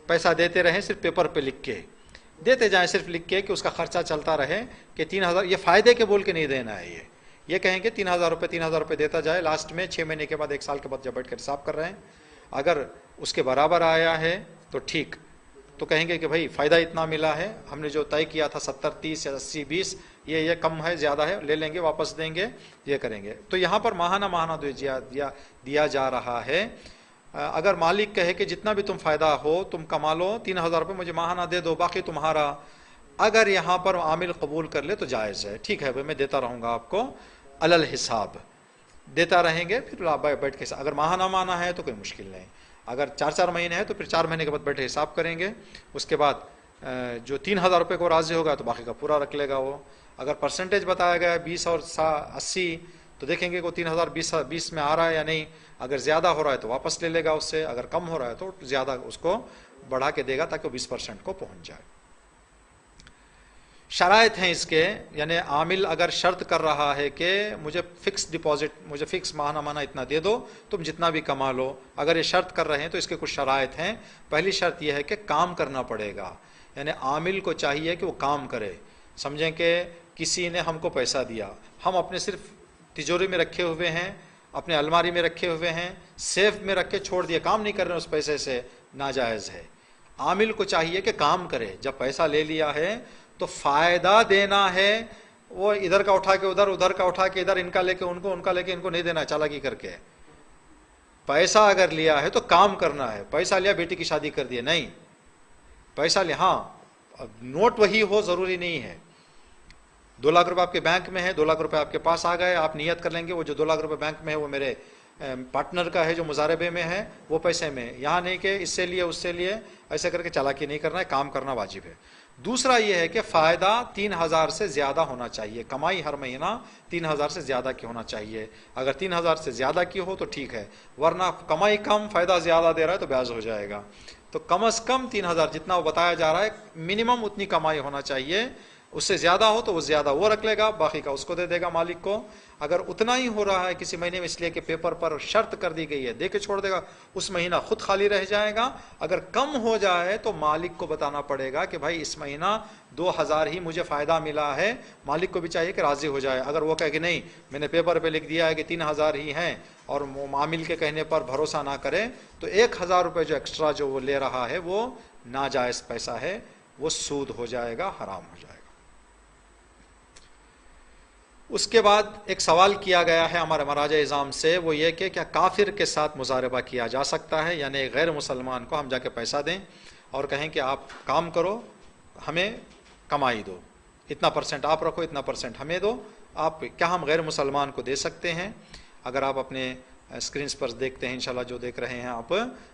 A: پیسہ دیتے رہیں، صرف پیپر پہ لکھ کے دیتے جائیں، صرف لکھ کے کہ اس کا خرچہ چلتا رہے، کہ 3000 یہ فائدے کے بول کے نہیں دینا ہے، یہ کہیں کہ 3000 روپے دیتا جائے، لاسٹ میں 6 مہینے کے بعد 1 سال کے بعد جب بیٹھ کر حساب کر رہے ہیں اگر اس کے برابر آیا ہے تو ٹھیک، تو کہیں گے کہ بھائی فائدہ اتنا ملا ہے، ہم نے جو طے کیا تھا 70-30 یا 80-20، یہ کم ہے زیادہ ہے، لے لیں گے واپس دیں گے، یہ کریں گے۔ تو یہاں پر ماہانہ دیا جا رہا ہے۔ اگر مالک کہے کہ جتنا بھی تم فائدہ ہو تم کما لو، 3000 روپے مجھے ماہانہ دے دو، باقی تمہارا، اگر یہاں پر عامل قبول کر لے تو جائز ہے، ٹھیک ہے میں دیتا رہوں گا آپ کو علل حساب، دیتا رہیں گے، پھر بیٹھ کے، اگر ماہانہ ہے تو کوئی مشکل نہیں، اگر 4 مہینے ہے تو پھر 4 مہینے کے بعد بیٹھے حساب کریں گے، اس کے بعد جو 3000 روپے کو راضی ہوگا تو باقی کا پورا رکھ لے گا وہ۔ اگر پرسنٹیج بتایا گیا ہے 20 اور 80، تو دیکھیں گے کہ 3000 20 میں آ رہا ہے یا نہیں، اگر زیادہ ہو رہا ہے تو واپس لے لے گا اس سے، اگر کم ہو رہا ہے تو زیادہ اس کو بڑھا کے دے گا تاکہ وہ 20% کو پہنچ جائے۔ شرائط ہیں اس کے، یعنی عامل اگر شرط کر رہا ہے کہ مجھے فکس ڈپازٹ، مجھے فکس ماہانہ اتنا دے دو، تم جتنا بھی کما لو، اگر یہ شرط کر رہے ہیں تو اس کے کچھ شرائط ہیں۔ پہلی شرط یہ ہے کہ کام کرنا پڑے گا، یعنی عامل کو چاہیے کہ وہ کام کرے۔ سمجھیں کہ کسی نے ہم کو پیسہ دیا، ہم اپنے صرف تجوری میں رکھے ہوئے ہیں، اپنے الماری میں رکھے ہوئے ہیں، سیف میں رکھ کے چھوڑ دیا، کام نہیں کر رہے اس پیسے سے، ناجائز ہے۔ عامل کو چاہیے کہ کام کرے، جب پیسہ لے لیا ہے تو فائدہ دینا ہے، وہ ادھر کا اٹھا کے ادھر، ادھر کا اٹھا کے ادھر، ان کا لے کے ان کو، ان کا لے کے ان کو نہیں دینا چالاکی کر کے۔ پیسہ اگر لیا ہے تو کام کرنا ہے، پیسہ لیا بیٹی کی شادی کر دی نہیں، پیسہ لیا، ہاں نوٹ وہی ہو ضروری نہیں ہے، 2 لاکھ روپے آپ کے بینک میں ہے، 2 لاکھ روپے آپ کے پاس آ گئے، آپ نیت کر لیں گے وہ جو 2 لاکھ روپے بینک میں ہے وہ میرے پارٹنر کا ہے جو مضاربے میں ہے، وہ پیسے میں، یہاں نہیں کہ اس سے لیے اس سے لیے، ایسے کر کے چالاکی نہیں کرنا ہے، کام کرنا واجب ہے۔ دوسرا یہ ہے کہ فائدہ 3000 سے زیادہ ہونا چاہیے، کمائی ہر مہینہ 3000 سے زیادہ کی ہونا چاہیے، اگر 3000 سے زیادہ کی ہو تو ٹھیک ہے، ورنہ کمائی کم فائدہ زیادہ دے رہا ہے تو بیاض ہو جائے گا۔ تو کم از کم 3000 جتنا وہ بتایا جا رہا ہے منیمم اتنی کمائی ہونا چاہیے، اس سے زیادہ ہو تو وہ زیادہ وہ رکھ لے گا، باقی کا اس کو دے دے گا مالک کو۔ اگر اتنا ہی ہو رہا ہے کسی مہینے میں، اس لیے کہ پیپر پر شرط کر دی گئی ہے، دے کے چھوڑ دے گا، اس مہینہ خود خالی رہ جائے گا۔ اگر کم ہو جائے تو مالک کو بتانا پڑے گا کہ بھائی اس مہینہ 2000 ہی مجھے فائدہ ملا ہے، مالک کو بھی چاہیے کہ راضی ہو جائے۔ اگر وہ کہے کہ نہیں میں نے پیپر پہ لکھ دیا ہے کہ 3000 ہی ہیں اور عامل کے کہنے پر بھروسہ نہ کرے، تو 1000 روپے جو ایکسٹرا جو وہ لے رہا ہے وہ ناجائز پیسہ ہے، وہ سود ہو جائے گا، حرام ہو جائے گا۔ اس کے بعد ایک سوال کیا گیا ہے ہمارے مراجع اعظام سے، وہ یہ کہ کیا کافر کے ساتھ مضاربہ کیا جا سکتا ہے، یعنی ایک غیر مسلمان کو ہم جا کے پیسہ دیں اور کہیں کہ آپ کام کرو، ہمیں کمائی دو، اتنا پرسنٹ آپ رکھو، اتنا پرسنٹ ہمیں دو، آپ کیا ہم غیر مسلمان کو دے سکتے ہیں؟ اگر آپ اپنے اسکرینس پر دیکھتے ہیں انشاءاللہ جو دیکھ رہے ہیں آپ،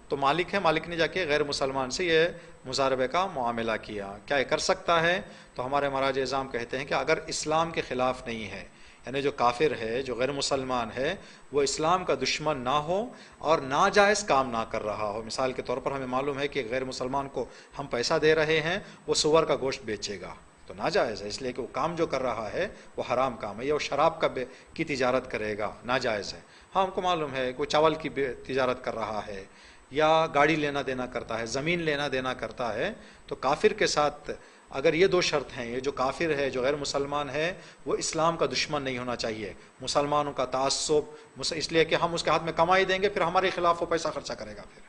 A: تو مالک ہے، مالک نے جا کے غیر مسلمان سے یہ مضاربے کا معاملہ کیا، کیا یہ کر سکتا ہے؟ تو ہمارے مراجع اعظام کہتے ہیں کہ اگر اسلام کے خلاف نہیں ہے، یعنی جو کافر ہے، جو غیر مسلمان ہے، وہ اسلام کا دشمن نہ ہو اور ناجائز کام نہ کر رہا ہو. مثال کے طور پر ہمیں معلوم ہے کہ غیر مسلمان کو ہم پیسہ دے رہے ہیں، وہ سور کا گوشت بیچے گا تو ناجائز ہے، اس لیے کہ وہ کام جو کر رہا ہے وہ حرام کام ہے، یا وہ شراب کی تجارت کرے گا، ناجائز ہے. ہاں ہم کو معلوم ہے کوئی چاول کی تجارت کر رہا ہے، یا گاڑی لینا دینا کرتا ہے، زمین لینا دینا کرتا ہے، تو کافر کے ساتھ اگر یہ دو شرط ہیں، یہ جو کافر ہے، جو غیر مسلمان ہے، وہ اسلام کا دشمن نہیں ہونا چاہیے، مسلمانوں کا تعصب، اس لیے کہ ہم اس کے ہاتھ میں کمائی دیں گے، پھر ہمارے خلاف وہ پیسہ خرچہ کرے گا، پھر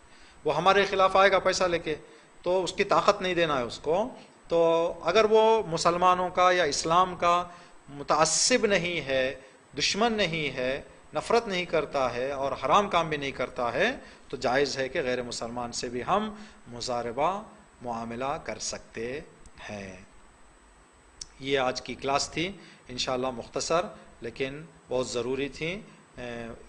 A: وہ ہمارے خلاف آئے گا پیسہ لے کے، تو اس کی طاقت نہیں دینا ہے اس کو. تو اگر وہ مسلمانوں کا یا اسلام کا متعصب نہیں ہے، دشمن نہیں ہے، نفرت نہیں کرتا ہے اور حرام کام بھی نہیں کرتا ہے، تو جائز ہے کہ غیر مسلمان سے بھی ہم مضاربہ معاملہ کر سکتے ہیں. یہ آج کی کلاس تھی انشاءاللہ مختصر لیکن بہت ضروری تھی.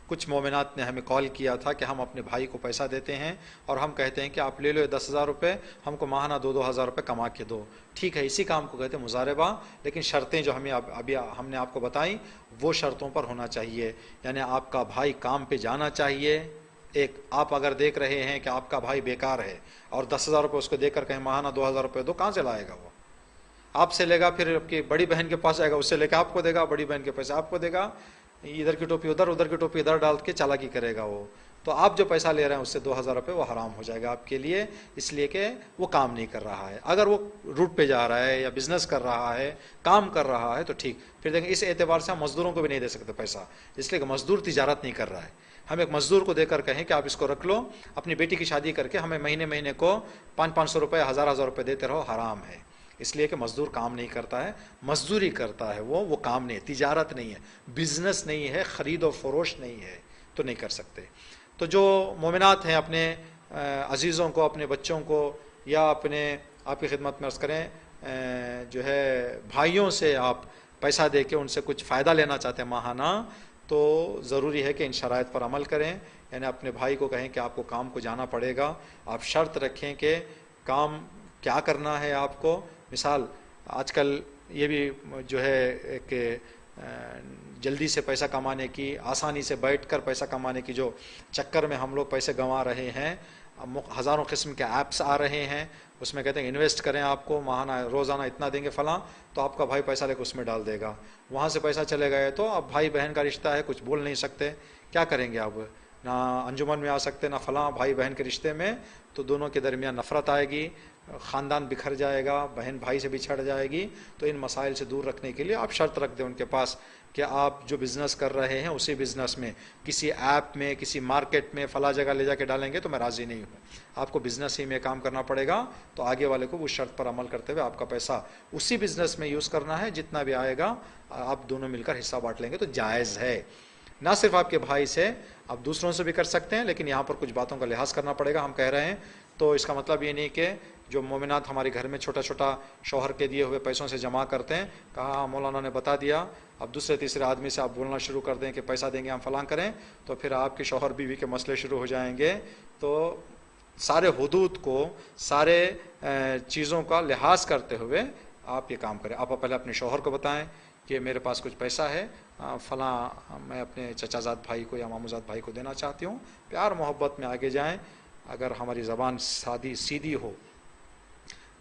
A: کچھ مومنات نے ہمیں کال کیا تھا کہ ہم اپنے بھائی کو پیسہ دیتے ہیں اور ہم کہتے ہیں کہ آپ لے لو 10,000 روپے، ہم کو ماہانہ 2,000 روپے کما کے دو. ٹھیک ہے، اسی کام کو کہتے ہیں مضاربہ، لیکن شرطیں جو ابھی ہم نے آپ کو بتائیں وہ شرطوں پر ہونا چاہیے. یعنی آپ کا بھائی کام پہ جانا چاہیے. ایک آپ اگر دیکھ رہے ہیں کہ آپ کا بھائی بیکار ہے اور 10,000 روپے اس کو دے کر کہیں ماہانہ 2,000 روپے دو، کہاں سے لائے گا؟ وہ آپ سے لے گا، پھر آپ کی بڑی بہن کے پاس جائے گا، اس سے لے کے آپ کو دے گا، بڑی بہن کے پیسے آپ کو دے گا، ادھر کی ٹوپی ادھر، ادھر کی ٹوپی ادھر ڈال کے چالاکی کرے گا وہ. تو آپ جو پیسہ لے رہے ہیں اس سے 2,000 روپے وہ حرام ہو جائے گا آپ کے لیے، اس لیے کہ وہ کام نہیں کر رہا ہے. اگر وہ روٹ پہ جا رہا ہے یا بزنس کر رہا ہے، کام کر رہا ہے، تو ٹھیک. پھر دیکھیں اس اعتبار سے ہم مزدوروں کو بھی نہیں دے سکتے پیسہ، اس لیے کہ مزدور تجارت نہیں کر رہا ہے. ہم ایک مزدور کو دے کر کہیں کہ آپ اس کو رکھ لو، اپنی بیٹی کی شادی کر کے ہمیں مہینے کو 500 روپے 1,000 روپے دیتے رہو، حرام ہے. اس لیے کہ مزدور کام نہیں کرتا ہے، مزدوری کرتا ہے، وہ کام نہیں ہے، تجارت نہیں ہے، بزنس نہیں ہے، خرید و فروش نہیں ہے، تو نہیں کر سکتے. تو جو مومنات ہیں اپنے عزیزوں کو، اپنے بچوں کو، یا اپنے آپ کی خدمت میں عرض کریں جو ہے بھائیوں سے آپ پیسہ دے کے ان سے کچھ فائدہ لینا چاہتے ہیں ماہانہ، تو ضروری ہے کہ ان شرائط پر عمل کریں. یعنی اپنے بھائی کو کہیں کہ آپ کو کام کو جانا پڑے گا، آپ شرط رکھیں کہ کام کیا کرنا ہے آپ کو. مثال آج کل یہ بھی جو ہے کہ جلدی سے پیسہ کمانے کی، آسانی سے بیٹھ کر پیسہ کمانے کی جو چکر میں ہم لوگ پیسے گنوا رہے ہیں، ہزاروں قسم کے ایپس آ رہے ہیں، اس میں کہتے ہیں انویسٹ کریں، آپ کو ماہانہ روزانہ اتنا دیں گے فلاں، تو آپ کا بھائی پیسہ لے کے اس میں ڈال دے گا. وہاں سے پیسہ چلے گئے تو اب بھائی بہن کا رشتہ ہے، کچھ بول نہیں سکتے، کیا کریں گے؟ اب نہ انجمن میں آ سکتے، نہ فلاں بھائی بہن کے رشتے میں، تو دونوں کے درمیان نفرت آئے گی، خاندان بکھر جائے گا، بہن بھائی سے بچھڑ جائے گی. تو ان مسائل سے دور رکھنے کے لیے آپ شرط رکھ دیں ان کے پاس کہ آپ جو بزنس کر رہے ہیں اسی بزنس میں کسی ایپ میں، کسی مارکیٹ میں فلاں جگہ لے جا کے ڈالیں گے تو میں راضی نہیں ہوں، آپ کو بزنس ہی میں کام کرنا پڑے گا. تو آگے والے کو اس شرط پر عمل کرتے ہوئے آپ کا پیسہ اسی بزنس میں یوز کرنا ہے، جتنا بھی آئے گا آپ دونوں مل کر حصہ بانٹ لیں گے تو جائز ہے. نہ صرف آپ کے بھائی سے، آپ دوسروں سے بھی کر سکتے ہیں، لیکن یہاں پر کچھ باتوں کا لحاظ کرنا پڑے گا. ہم کہہ رہے ہیں تو اس کا مطلب یہ نہیں کہ جو مومنات ہمارے گھر میں چھوٹا چھوٹا شوہر کے دیے ہوئے پیسوں سے جمع کرتے ہیں، کہا مولانا نے بتا دیا، اب دوسرے تیسرے آدمی سے آپ بولنا شروع کر دیں کہ پیسہ دیں گے ہم فلاں کریں، تو پھر آپ کے شوہر بیوی کے مسئلے شروع ہو جائیں گے. تو سارے حدود کو، سارے چیزوں کا لحاظ کرتے ہوئے آپ یہ کام کریں. آپ پہلے اپنے شوہر کو بتائیں کہ میرے پاس کچھ پیسہ ہے فلاں، میں اپنے چچا زاد بھائی کو یا مامو زاد بھائی کو دینا چاہتی ہوں. پیار محبت میں آگے جائیں. اگر ہماری زبان سیدھی ہو،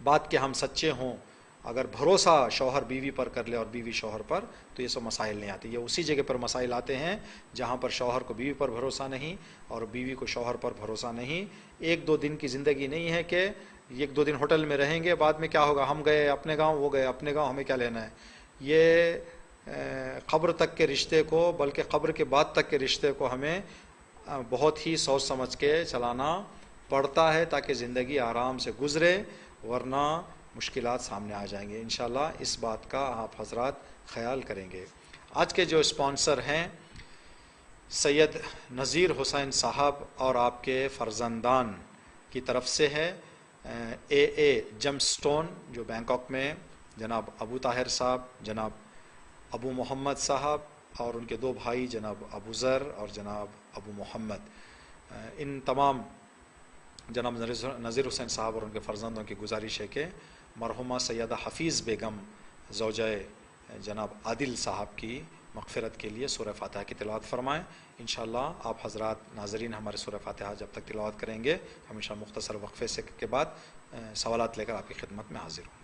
A: بات کے ہم سچے ہوں، اگر بھروسہ شوہر بیوی پر کر لے اور بیوی شوہر پر، تو یہ سب مسائل نہیں آتے. یہ اسی جگہ پر مسائل آتے ہیں جہاں پر شوہر کو بیوی پر بھروسہ نہیں اور بیوی کو شوہر پر بھروسہ نہیں. 1-2 دن کی زندگی نہیں ہے کہ 1-2 دن ہوٹل میں رہیں گے، بعد میں کیا ہوگا، ہم گئے اپنے گاؤں، وہ گئے اپنے گاؤں، ہمیں کیا لینا ہے. یہ قبر تک کے رشتے کو، بلکہ قبر کے بعد تک کے رشتے کو ہمیں بہت ہی سوچ سمجھ کے چلانا پڑتا ہے تاکہ زندگی آرام سے گزرے، ورنہ مشکلات سامنے آ جائیں گے. انشاءاللہ اس بات کا آپ حضرات خیال کریں گے. آج کے جو اسپانسر ہیں سید نذیر حسین صاحب اور آپ کے فرزندان کی طرف سے ہے، اے جم سٹون جو بینکاک میں، جناب ابو طاہر صاحب، جناب ابو محمد صاحب اور ان کے 2 بھائی جناب ابو ذر اور جناب ابو محمد، ان تمام جناب نذیر حسین صاحب اور ان کے فرزندوں کی گزارش ہے کہ مرحومہ سیدہ حفیظ بیگم زوجہ جناب عادل صاحب کی مغفرت کے لیے سورہ فاتحہ کی تلاوت فرمائیں۔ انشاءاللہ آپ حضرات ناظرین ہمارے سورہ فاتحہ جب تک تلاوت کریں گے، ہم انشاءاللہ مختصر وقفے سے کے بعد سوالات لے کر آپ کی خدمت میں حاضر ہوں گے۔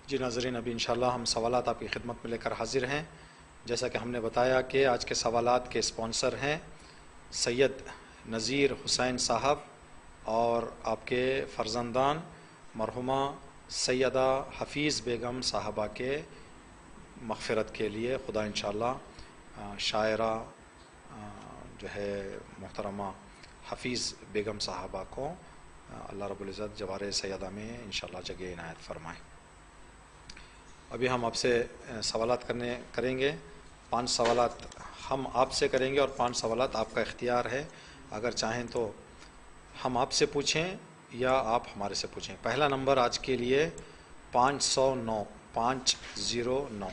A: جی ناظرین، ابھی انشاءاللہ ہم سوالات آپ کی خدمت میں لے کر حاضر ہیں۔ جیسا کہ ہم نے بتایا کہ آج کے سوالات کے اسپانسر ہیں سید نذیر حسین صاحب اور آپ کے فرزندان مرحومہ سیدہ حفیظ بیگم صاحبہ کے مغفرت کے لیے خدا انشاءاللہ شاعرہ جو ہے محترمہ حفیظ بیگم صاحبہ کو اللہ رب العزت جوار سیدہ میں انشاءاللہ جگہ عنایت فرمائے۔ ابھی ہم آپ سے سوالات کریں گے۔ 5 سوالات ہم آپ سے کریں گے اور 5 سوالات آپ کا اختیار ہے، اگر چاہیں تو ہم آپ سے پوچھیں یا آپ ہمارے سے پوچھیں۔ پہلا نمبر آج کے لیے 509 509۔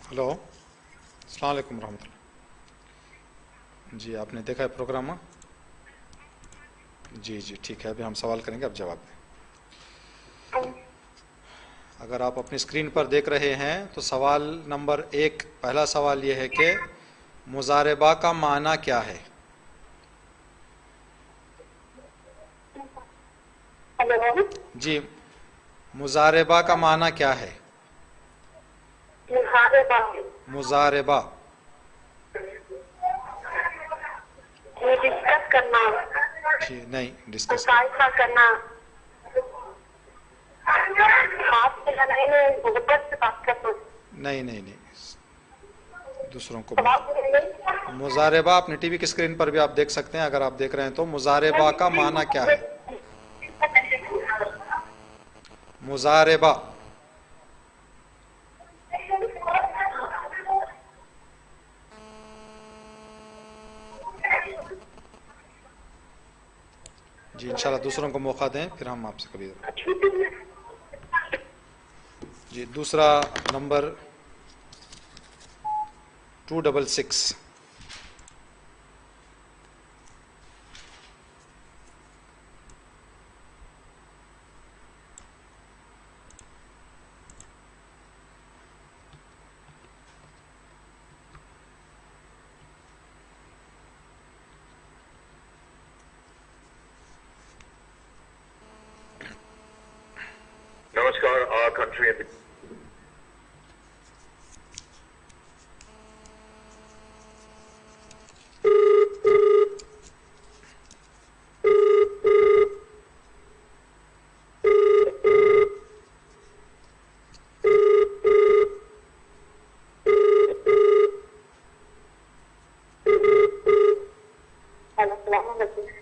A: ہلو، السلام علیکم ورحمۃ اللہ۔ جی آپ نے دیکھا ہے پروگرام؟ جی ٹھیک ہے، ابھی ہم سوال کریں گے، اب جواب دیں۔ اگر آپ اپنی اسکرین پر دیکھ رہے ہیں تو سوال نمبر 1، پہلا سوال یہ ہے کہ مضاربہ کا معنی کیا ہے؟ جی، مضاربہ کا معنی کیا ہے؟ مضاربہ
B: ڈسکس کرنا،
A: جی نہیں ڈسکس
B: کا کرنا آپ سے محبت سے بات کرنا
A: نہیں نہیں نہیں دوسروں کو مزاربہ اپنے ٹی وی کی اسکرین پر بھی آپ دیکھ سکتے ہیں اگر آپ دیکھ رہے ہیں تو مزاربہ کا معنی کیا ہے مزاربہ جی انشاءاللہ دوسروں کو موقع دیں پھر ہم آپ سے کبھی جی دوسرا number 266
C: Namaskar, our country and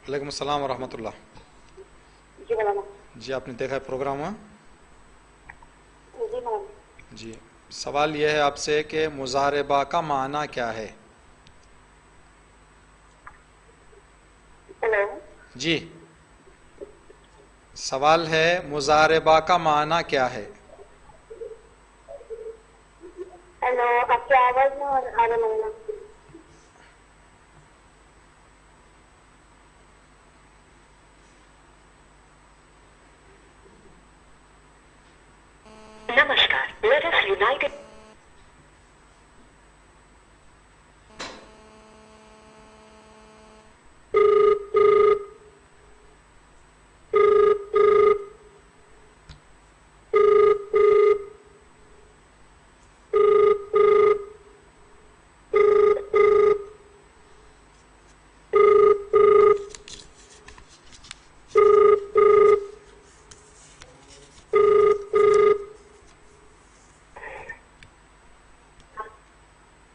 A: وعلیکم السلام ورحمۃ اللہ جی آپ نے دیکھا ہے پروگرام جی سوال یہ ہے آپ سے کہ مزاربہ کا معنی کیا ہے جی سوال ہے مزاربہ کا معنی کیا ہے
B: ہیلو آپ کی آواز میں آ رہا ہے
D: Namaskar. Let us unite it.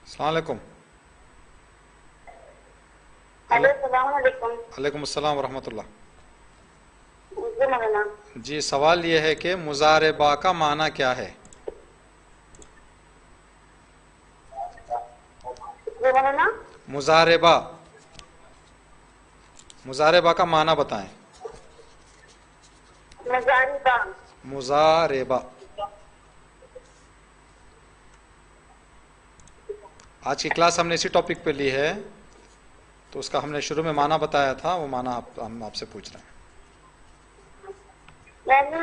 A: السلام علیکم
B: ہیلو السلام علیکم
A: وعلیکم السلام ورحمۃ اللہ
B: جی مولانا
A: جی سوال یہ ہے کہ مزاربہ کا معنی کیا ہے
B: جی مولانا
A: مزاربہ مزاربہ کا معنی بتائیں
B: مزاربہ
A: مزاربہ آج کی کلاس ہم نے اسی ٹاپک پہ لی ہے تو اس کا ہم نے شروع میں معنی بتایا تھا وہ معنی ہم آپ سے پوچھ رہے ہیں
B: یعنی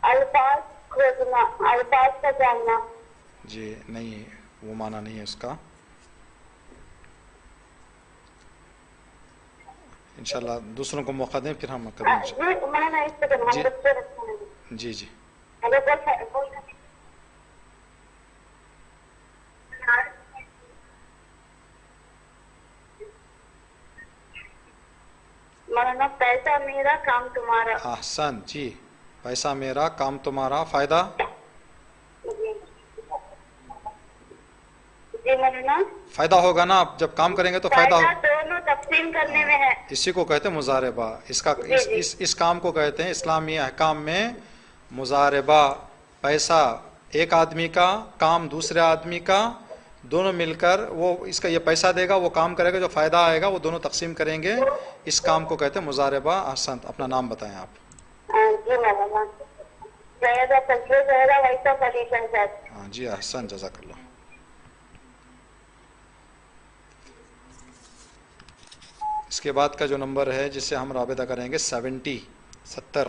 B: الفاظ کھوجنا الفاظ کا جاننا
A: جی نہیں وہ معنی نہیں ہے اس کا انشاءاللہ دوسروں کو موقع دیں پھر ہم کبھی
B: جی مولانا اس سے ہم
A: جی
B: بچے رکھتے ہیں
A: جی جی
B: ہیلو مولانا پیسہ میرا کام تمہارا
A: احسن جی پیسہ میرا کام تمہارا فائدہ
B: جی مولانا
A: فائدہ ہوگا نا آپ جب کام کریں گے تو فائدہ
B: فائدہ دونوں تقسیم کرنے میں ہے
A: اسی کو کہتے ہیں مزاربہ اس کام کو کہتے ہیں اسلامی احکام میں مزاربہ پیسہ ایک آدمی کا کام دوسرے آدمی کا دونوں مل کر وہ اس کا یہ پیسہ دے گا وہ کام کرے گا جو فائدہ آئے گا وہ دونوں تقسیم کریں گے اس کام کو کہتے ہیں مزاربہ احسنت اپنا نام بتائیں آپ
B: جی مولانا زیادہ فضل زیادہ ویسا پریشان سر
A: ہاں جی احسن جزاک اللہ اس کے بعد کا جو نمبر ہے جس سے ہم رابطہ کریں گے 70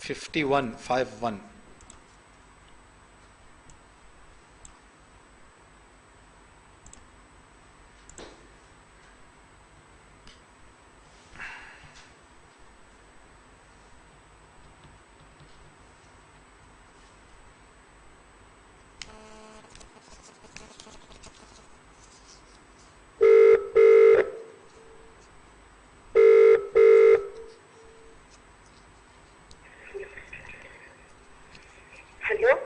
A: 5151।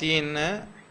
A: 3।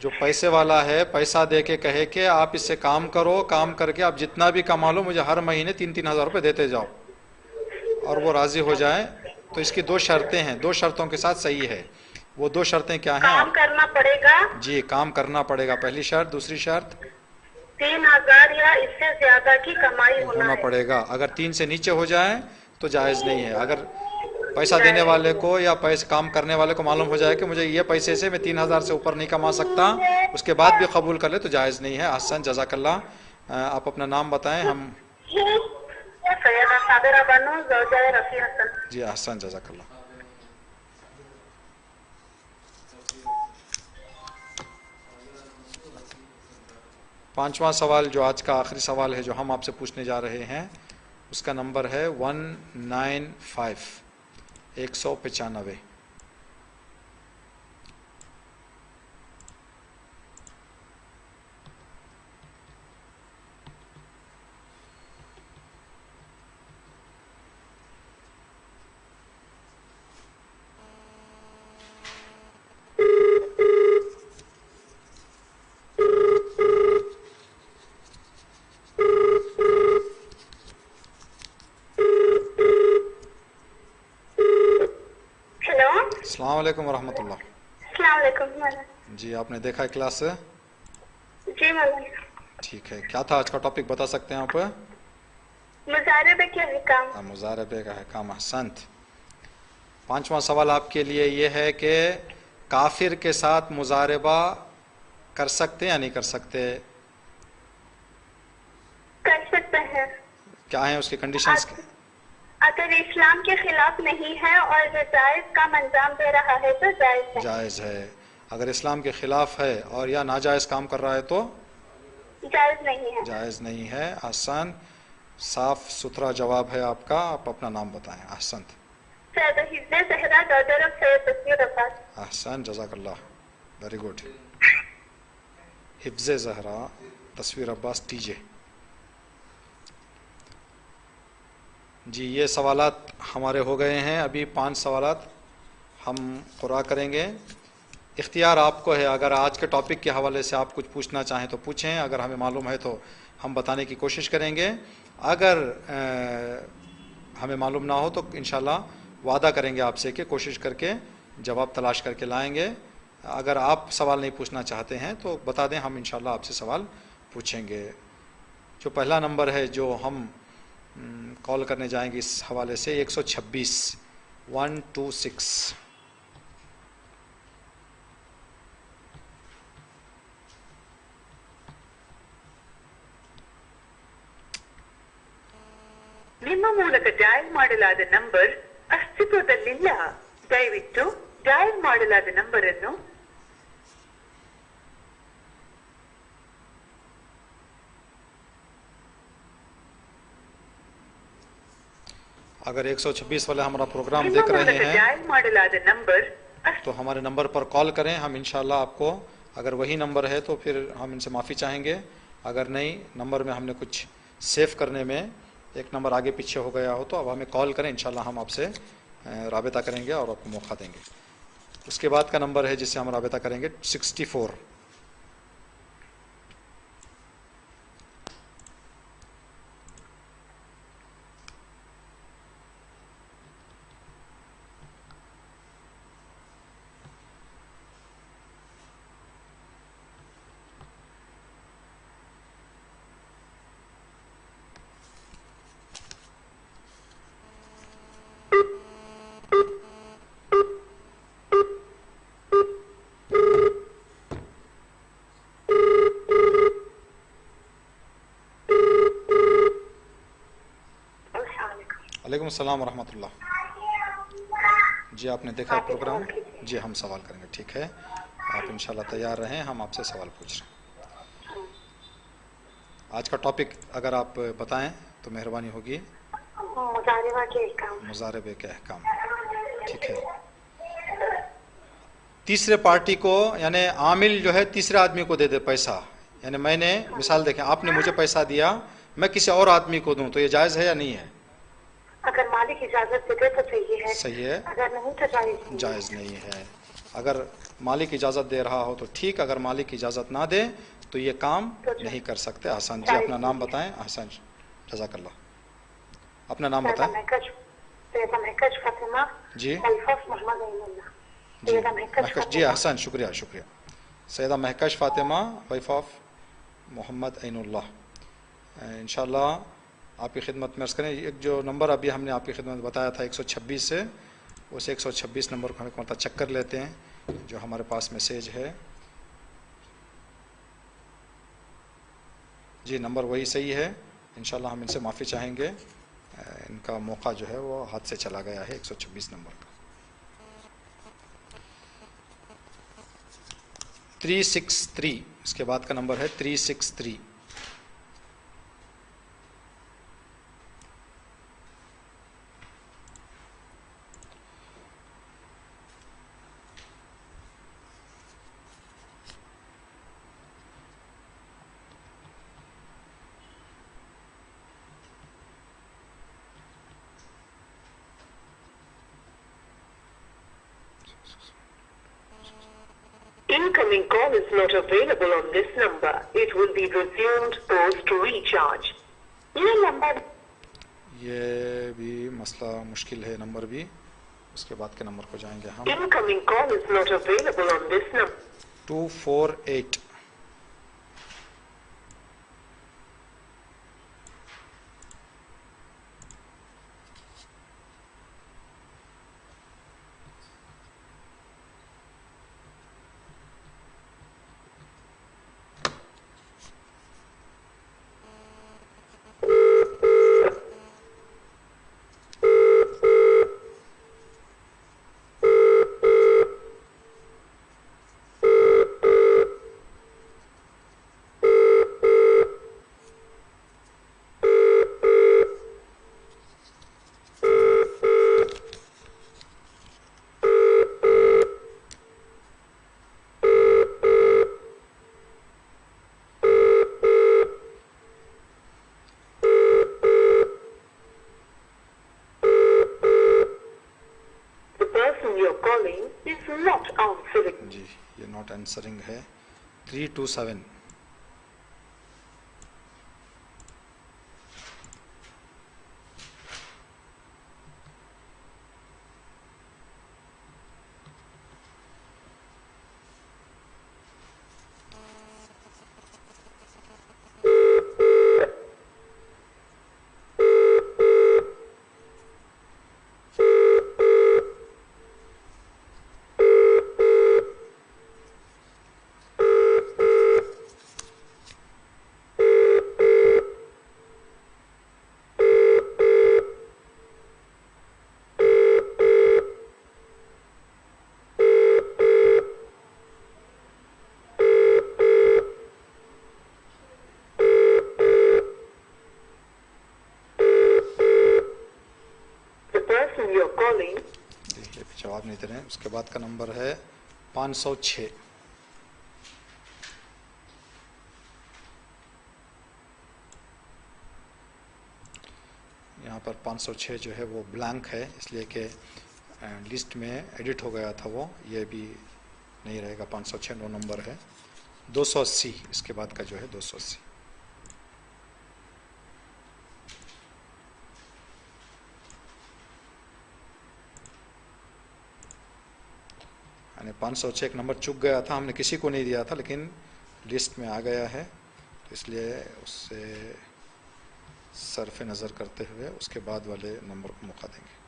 A: جو پیسے والا ہے پیسہ دے کے کہے کہ آپ اس سے کام کرو، کام کر کے آپ جتنا بھی کما لو مجھے ہر مہینے 3,000 روپے دیتے جاؤ، اور وہ راضی ہو جائے، تو اس کی 2 شرطیں ہیں، 2 شرطوں کے ساتھ صحیح ہے۔ وہ 2 شرطیں کیا ہیں؟
B: کام کرنا پڑے گا؟
A: جی کام کرنا پڑے گا، پہلی شرط۔ دوسری شرط
B: 3,000 یا اس سے زیادہ کی کمائی
A: ہونا پڑے گا۔ اگر 3 سے نیچے ہو جائے تو جائز نہیں ہے۔ اگر پیسہ دینے والے کو یا پیسے کام کرنے والے کو معلوم ہو جائے کہ مجھے یہ پیسے سے میں 3,000 سے اوپر نہیں کما سکتا، اس کے بعد بھی قبول کر لے تو جائز نہیں ہے۔ احسن، جزاک اللہ۔ آپ اپنا نام بتائیں۔ ہم
B: سیدہ صابرہ بانو، زوجہ رفیع حسن۔
A: جی احسن، جزاک اللہ۔ پانچواں سوال جو آج کا آخری سوال ہے جو ہم آپ سے پوچھنے جا رہے ہیں، اس کا نمبر ہے 195 195۔ السلام علیکم ورحمۃ اللہ۔
B: السلام علیکم۔
A: جی آپ نے دیکھا ہے کلاس سے؟
B: جی مولانا۔
A: ٹھیک ہے، کیا تھا آج کا ٹاپک بتا سکتے ہیں آپ؟
B: مضاربے کے احکام۔
A: مضاربے کا احکام، احسنت۔ پانچواں سوال آپ کے لیے یہ ہے کہ کافر کے ساتھ مضاربہ کر سکتے یا نہیں کر سکتے؟
B: کر سکتے ہیں۔
A: کیا ہیں اس کی کنڈیشنز کے؟
B: اگر اسلام کے خلاف نہیں ہے اور جائز کا انجام دے رہا ہے تو جائز ہے۔
A: جائز ہے۔ اگر اسلام کے خلاف ہے اور یا ناجائز کام کر رہا ہے تو
B: جائز نہیں ہے۔
A: جائز نہیں ہے۔ آسان صاف ستھرا جواب ہے آپ کا۔ آپ اپنا نام بتائیں۔ احسنت۔
B: سید حفظ زہرا، ڈاٹر آف سید تصویر عباس۔
A: احسن، جزاک اللہ، ویری گڈ۔ حفظ زہرا تصویر عباس ٹی جے۔ جی یہ سوالات ہمارے ہو گئے ہیں، ابھی 5 سوالات ہم قرأ کریں گے۔ اختیار آپ کو ہے، اگر آج کے ٹاپک کے حوالے سے آپ کچھ پوچھنا چاہیں تو پوچھیں، اگر ہمیں معلوم ہے تو ہم بتانے کی کوشش کریں گے، اگر ہمیں معلوم نہ ہو تو انشاءاللہ وعدہ کریں گے آپ سے کہ کوشش کر کے جواب تلاش کر کے لائیں گے۔ اگر آپ سوال نہیں پوچھنا چاہتے ہیں تو بتا دیں، ہم انشاءاللہ آپ سے سوال پوچھیں گے۔ جو پہلا نمبر ہے جو ہم کال کرنے جائیں گے اس حوالے سے 126 126۔
C: ನಿಮ್ಮ ಮೂಲಕ ಡಯಲ್ ಮಾಡಲಾದ ನಂಬರ್ ಅಸ್ತಿತ್ವದಲ್ಲಿಲ್ಲ, ದಯವಿಟ್ಟು ಡಯಲ್ ಮಾಡಲಾದ ನಂಬರ್ ಅನ್ನು
A: اگر 126 والے ہمارا پروگرام دیکھ رہے ہیں
C: ಡಯಲ್ ಮಾಡಲಾದ ನಂಬರ್
A: تو ہمارے نمبر پر کال کریں، ہم انشاءاللہ آپ کو، اگر وہی نمبر ہے تو پھر ہم ان سے معافی چاہیں گے، اگر نہیں نمبر میں ہم نے کچھ سیو کرنے میں ایک نمبر آگے پیچھے ہو گیا ہو تو اب ہمیں کال کریں، انشاءاللہ ہم آپ سے رابطہ کریں گے اور آپ کو موقع دیں گے۔ اس کے بعد کا نمبر ہے جس سے ہم رابطہ کریں گے 64۔ وعلیکم السلام ورحمۃ اللہ۔ جی آپ نے دیکھا پروگرام؟ جی ہم سوال کریں گے، ٹھیک ہے، آپ انشاءاللہ تیار رہیں، ہم آپ سے سوال پوچھ رہے ہیں۔ آج کا ٹاپک اگر آپ بتائیں تو مہربانی ہوگی۔
B: مضاربہ کے احکام۔
A: مضاربے کے احکام، ٹھیک ہے۔ تیسرے پارٹی کو یعنی عامل جو ہے تیسرے آدمی کو دے دے پیسہ، یعنی میں نے مثال دیکھیں، آپ نے مجھے پیسہ دیا، میں کسی اور آدمی کو دوں تو یہ جائز ہے یا نہیں ہے؟
B: اگر مالک اجازت دے تو صحیح ہے،
A: صحیح ہے،
B: اگر نہیں تو جائز نہیں۔
A: جائز نہیں ہے۔ اگر مالک اجازت دے رہا ہو تو ٹھیک، اگر مالک اجازت نہ دے تو یہ کام نہیں کر سکتے. احسن جی، اپنا نام بتائیں. احسن، جزاک اللہ. اپنا نام بتائیں.
B: سیدہ مہکش فاطمہ
A: جی
B: وائف آف محمد عین اللہ.
A: جی
B: سیدہ مہکش
A: مہکش جی، احسن، شکریہ شکریہ. سیدہ مہکش فاطمہ وائف آف محمد عین اللہ. انشاءاللہ آپ کی خدمت میں عرض کریں. ایک جو نمبر ابھی ہم نے آپ کی خدمت میں بتایا تھا 126 سے، اس 126 نمبر کو ہم ایک مرتبہ چیک کر لیتے ہیں جو ہمارے پاس میسیج ہے. جی نمبر وہی صحیح ہے. انشاءاللہ ہم ان سے معافی چاہیں گے، ان کا موقع جو ہے وہ ہاتھ سے چلا گیا ہے 126 نمبر کا. 363 اس کے بعد کا نمبر ہے 363.
C: Incoming call is not available on this number. It will be resumed post recharge.
B: یہ نمبر
A: یہ بھی مسئلہ مشکل ہے، نمبر بھی. اس کے بعد کے نمبر کو جائیں گے ہم.
C: Incoming call is not available on this number.
A: 248. جی یہ ناٹ آنسرنگ ہے. 327. جواب نہیں دے رہے ہیں. اس کے بعد کا نمبر ہے 506. یہاں پر 506 جو ہے وہ بلینک ہے، اس لیے کہ لسٹ میں ایڈٹ ہو گیا تھا وہ. یہ بھی نہیں رہے گا. 506 نو نمبر ہے. 280 اس کے بعد کا جو ہے 280. یعنی 506 ایک نمبر چک گیا تھا، ہم نے کسی کو نہیں دیا تھا لیکن لسٹ میں آ گیا ہے، اس لیے اس سے صرف نظر کرتے ہوئے اس کے بعد والے نمبر کو موقع دیں گے.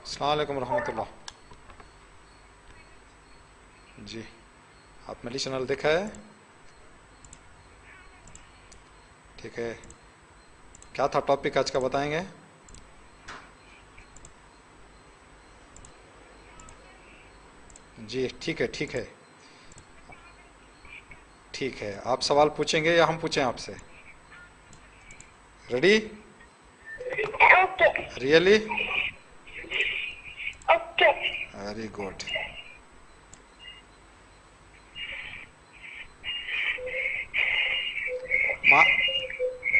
A: السلام علیکم ورحمۃ اللہ. جی آپ میری چینل دیکھا ہے؟ ٹھیک ہے. کیا تھا ٹاپک آج کا بتائیں گے؟ جی ٹھیک ہے ٹھیک ہے ٹھیک ہے. آپ سوال پوچھیں گے یا ہم پوچھیں آپ سے؟ Ready?
E: Okay.
A: Really?
E: Okay.
A: Very good.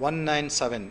A: 197.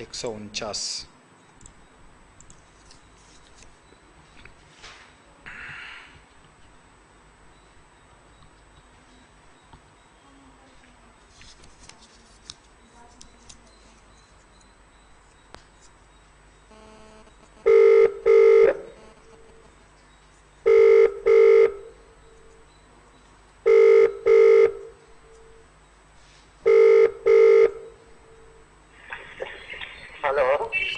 A: 149.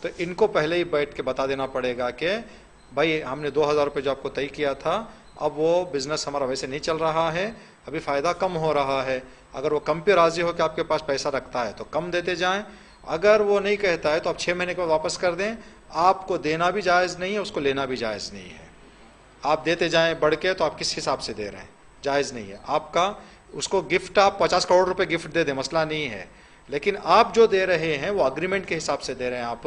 A: تو ان کو پہلے ہی بیٹھ کے بتا دینا پڑے گا کہ بھائی ہم نے 2000 روپے جو آپ کو طے کیا تھا، اب وہ بزنس ہمارا ویسے نہیں چل رہا ہے، ابھی فائدہ کم ہو رہا ہے. اگر وہ کم پہ راضی ہو کہ آپ کے پاس پیسہ رکھتا ہے تو کم دیتے جائیں، اگر وہ نہیں کہتا ہے تو آپ 6 مہینے کے بعد واپس کر دیں. آپ کو دینا بھی جائز نہیں ہے، اس کو لینا بھی جائز نہیں ہے. آپ دیتے جائیں بڑھ کے تو آپ کس حساب سے دے رہے ہیں، جائز نہیں ہے. آپ کا اس کو گفٹ آپ 50 کروڑ روپے گفٹ دے دیں، مسئلہ نہیں ہے، لیکن آپ جو دے رہے ہیں وہ اگریمنٹ کے حساب سے دے رہے ہیں، آپ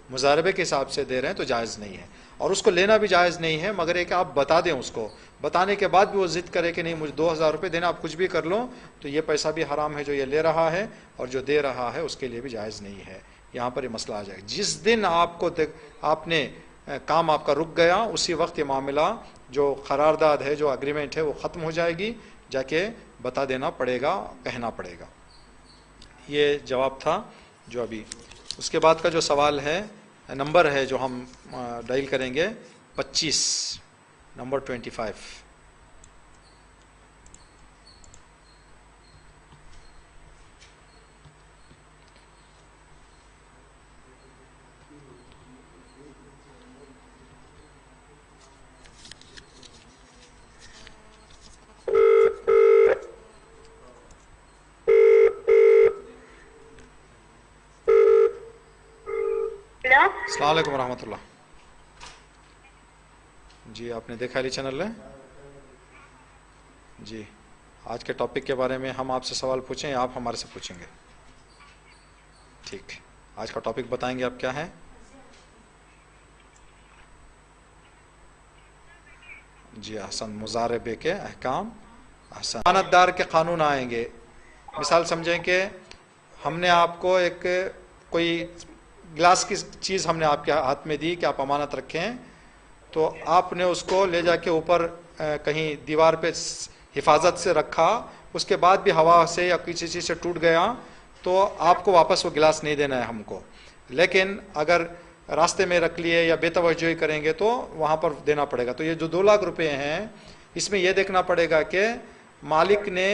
A: مضاربے کے حساب سے دے رہے ہیں تو جائز نہیں ہے. اور اس کو لینا بھی جائز نہیں ہے، مگر ایک آپ بتا دیں اس کو، بتانے کے بعد بھی وہ ضد کرے کہ نہیں مجھے 2000 روپے دینا، آپ کچھ بھی کر لو، تو یہ پیسہ بھی حرام ہے جو یہ لے رہا ہے، اور جو دے رہا ہے اس کے لیے بھی جائز نہیں ہے. یہاں پر یہ مسئلہ آ جائے گا. جس دن آپ نے کام آپ کا رک گیا، اسی وقت یہ معاملہ جو قرارداد ہے، جو اگریمنٹ ہے، وہ ختم ہو جائے گی. جا کے بتا دینا پڑے گا، کہنا پڑے گا. یہ جواب تھا جو ابھی. اس کے بعد کا جو سوال ہے، نمبر ہے جو ہم ڈائل کریں گے 25، نمبر 25. السلام علیکم ورحمۃ اللہ. جی آپ نے دیکھا علی چینل ہے؟ جی آج کے ٹاپک کے بارے میں ہم آپ سے سوال پوچھیں یا آپ ہمارے سے پوچھیں گے؟ ٹھیک، آج کا ٹاپک بتائیں گے آپ کیا ہے؟ جی احسن، مضاربے کے احکام. احسن، ضمانت دار کے قانون آئیں گے. مثال سمجھیں کہ ہم نے آپ کو ایک کوئی گلاس کی چیز ہم نے آپ کے ہاتھ میں دی کہ آپ امانت رکھیں، تو آپ نے اس کو لے جا کے اوپر کہیں دیوار پہ حفاظت سے رکھا، اس کے بعد بھی ہوا سے یا کسی چیز سے ٹوٹ گیا تو آپ کو واپس وہ گلاس نہیں دینا ہے ہم کو. لیکن اگر راستے میں رکھ لیے یا بے توجہی کریں گے تو وہاں پر دینا پڑے گا. تو یہ جو 2 لاکھ روپے ہیں، اس میں یہ دیکھنا پڑے گا کہ مالک نے،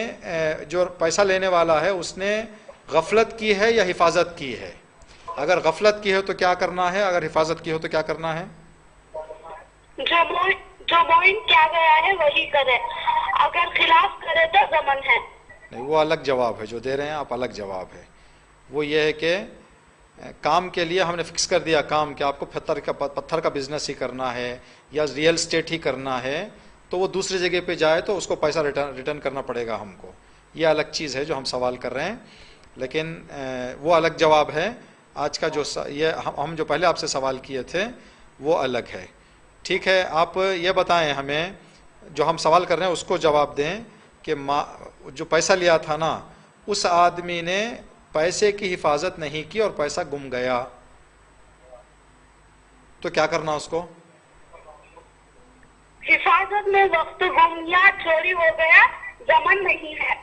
A: جو پیسہ لینے والا ہے، اس نے غفلت کی ہے یا حفاظت کی ہے. اگر غفلت کی ہے تو کیا کرنا ہے، اگر حفاظت کی ہو تو کیا کرنا ہے؟
E: جو موئن کیا گیا ہے وہی کرے، اگر خلاف کرے تو ضمن ہے.
A: نہیں، وہ الگ جواب ہے جو دے رہے ہیں آپ، الگ جواب ہے. وہ یہ ہے کہ کام کے لیے ہم نے فکس کر دیا کام کہ آپ کو پتھر کا بزنس ہی کرنا ہے یا ریئل اسٹیٹ ہی کرنا ہے، تو وہ دوسری جگہ پہ جائے تو اس کو پیسہ ریٹرن کرنا پڑے گا ہم کو. یہ الگ چیز ہے جو ہم سوال کر رہے ہیں، لیکن وہ الگ جواب ہے. آج کا جو یہ ہم جو پہلے آپ سے سوال کیے تھے وہ الگ ہے. ٹھیک ہے، آپ یہ بتائیں ہمیں، جو ہم سوال کر رہے ہیں اس کو جواب دیں کہ جو پیسہ لیا تھا نا، اس آدمی نے پیسے کی حفاظت نہیں کی اور پیسہ گم گیا، تو کیا کرنا اس کو؟
E: حفاظت میں وقت گم یا چوری ہو گیا، ضمن نہیں ہے.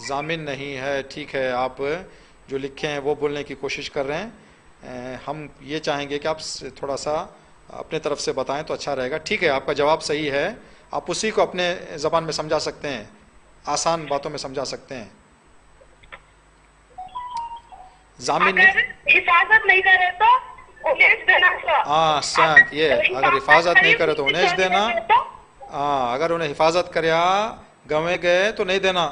A: ضامن نہیں ہے. ٹھیک ہے، آپ جو لکھے ہیں وہ بولنے کی کوشش کر رہے ہیں. ہم یہ چاہیں گے کہ آپ تھوڑا سا اپنے طرف سے بتائیں تو اچھا رہے گا. ٹھیک ہے، آپ کا جواب صحیح ہے. آپ اسی کو اپنے زبان میں سمجھا سکتے ہیں، آسان باتوں میں سمجھا سکتے ہیں. ضامن
E: حفاظت نہیں کرے تو انیش دینا.
A: ہاں سنت، یہ اگر حفاظت نہیں کرے تو انیش دینا. ہاں، اگر انہیں حفاظت کریا گنوے گئے تو نہیں دینا.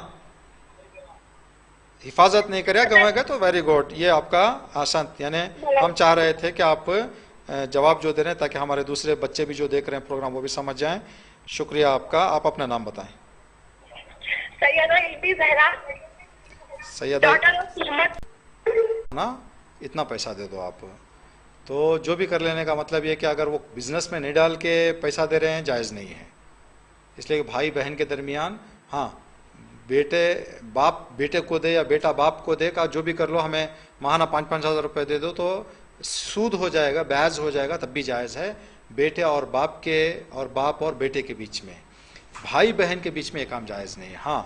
A: حفاظت نہیں کریا گنوے گئے تو ویری گڈ. یہ آپ کا آسان، یعنی ہم چاہ رہے تھے کہ آپ جواب جو دے رہے ہیں تاکہ ہمارے دوسرے بچے بھی جو دیکھ رہے ہیں پروگرام وہ بھی سمجھ جائیں. شکریہ آپ کا. آپ اپنا نام بتائیں.
E: سیدہ علمی زہرا،
A: سیدہ
E: ڈاٹر آف محمد.
A: نا اتنا پیسہ دے دو آپ. تو جو بھی کر لینے کا مطلب یہ کہ اگر وہ بزنس میں نہیں ڈال کے پیسہ دے رہے ہیں جائز نہیں ہے. اس لیے کہ بھائی بہن کے درمیان، ہاں باپ بیٹے کو دے یا بیٹا باپ کو دے کا جو بھی کر لو، ہمیں ماہانہ 5-5 ہزار روپے دے دو تو سود ہو جائے گا، بیاض ہو جائے گا، تب بھی جائز ہے. بیٹے اور باپ کے اور باپ اور بیٹے کے بیچ میں، بھائی بہن کے بیچ میں یہ کام جائز نہیں ہے. ہاں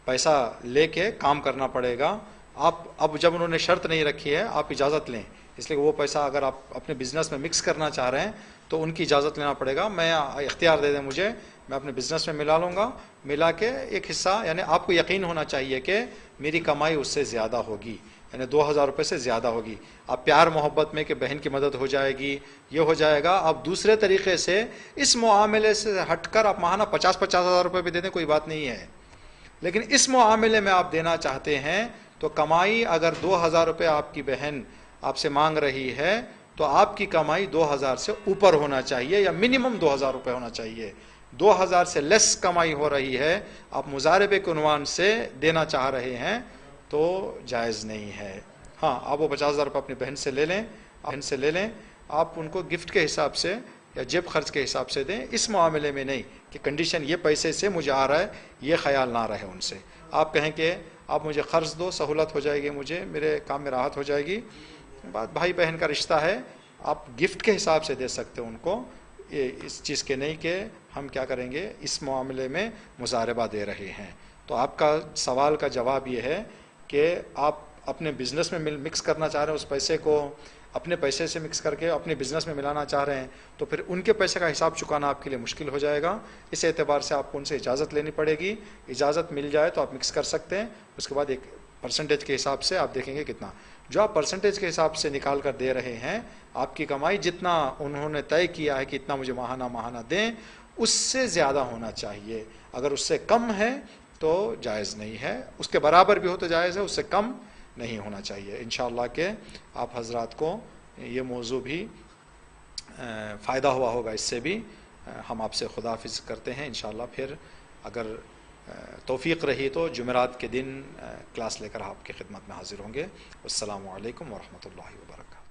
A: پیسہ لے کے کام کرنا پڑے گا. آپ اب جب انہوں نے شرط نہیں رکھی ہے آپ اجازت لیں، اس لیے کہ وہ پیسہ اگر آپ اپنے بزنس میں مکس کرنا چاہ رہے ہیں تو ان کی اجازت لینا پڑے گا. میں اختیار دے دیں مجھے، میں اپنے بزنس میں ملا لوں گا. ملا کے ایک حصہ، یعنی آپ کو یقین ہونا چاہیے کہ میری کمائی اس سے زیادہ ہوگی. یعنی 2000 روپے سے زیادہ ہوگی. اب پیار محبت میں کہ بہن کی مدد ہو جائے گی، یہ ہو جائے گا. اب دوسرے طریقے سے اس معاملے سے ہٹ کر آپ ماہانہ 50,000 روپے بھی دے دیں، کوئی بات نہیں ہے. لیکن اس معاملے میں آپ دینا چاہتے ہیں تو کمائی اگر 2000 روپے آپ کی بہن آپ سے مانگ رہی ہے تو آپ کی کمائی 2000 سے اوپر ہونا چاہیے یا منیمم 2000 روپے ہونا چاہیے. 2000 سے لیس کمائی ہو رہی ہے، آپ مضاربے کے عنوان سے دینا چاہ رہے ہیں تو جائز نہیں ہے. ہاں آپ وہ 50,000 روپے اپنی بہن سے لے لیں، آپ ان کو گفٹ کے حساب سے یا جیب خرچ کے حساب سے دیں. اس معاملے میں نہیں کہ کنڈیشن یہ پیسے سے مجھے آ رہا ہے، یہ خیال نہ رہے ان سے. آپ کہیں کہ آپ مجھے قرض دو، سہولت ہو جائے گی، مجھے میرے کام میں راحت ہو جائے گی. بات بھائی بہن کا رشتہ ہے، آپ گفٹ کے حساب سے دے سکتے ان کو، اس چیز کے نہیں کہ ہم کیا کریں گے اس معاملے میں مضاربہ دے رہے ہیں. تو آپ کا سوال کا جواب یہ ہے کہ آپ اپنے بزنس میں مکس کرنا چاہ رہے ہیں، اس پیسے کو اپنے پیسے سے مکس کر کے اپنے بزنس میں ملانا چاہ رہے ہیں تو پھر ان کے پیسے کا حساب چکانا آپ کے لیے مشکل ہو جائے گا. اس اعتبار سے آپ کو ان سے اجازت لینی پڑے گی. اجازت مل جائے تو آپ مکس کر سکتے ہیں. اس کے بعد ایک پرسنٹیج کے حساب سے آپ دیکھیں گے کتنا، جو آپ پرسنٹیج کے حساب سے نکال کر دے رہے ہیں، آپ کی کمائی جتنا انہوں نے طے کیا ہے کہ اتنا مجھے ماہانہ دیں، اس سے زیادہ ہونا چاہیے. اگر اس سے کم ہے تو جائز نہیں ہے، اس کے برابر بھی ہو تو جائز ہے، اس سے کم نہیں ہونا چاہیے. انشاءاللہ کہ آپ حضرات کو یہ موضوع بھی فائدہ ہوا ہوگا. اس سے بھی ہم آپ سے خداحافظ کرتے ہیں. انشاءاللہ پھر اگر توفیق رہی تو جمعرات کے دن کلاس لے کر آپ کی خدمت میں حاضر ہوں گے. السلام علیکم ورحمۃ اللہ وبرکاتہ.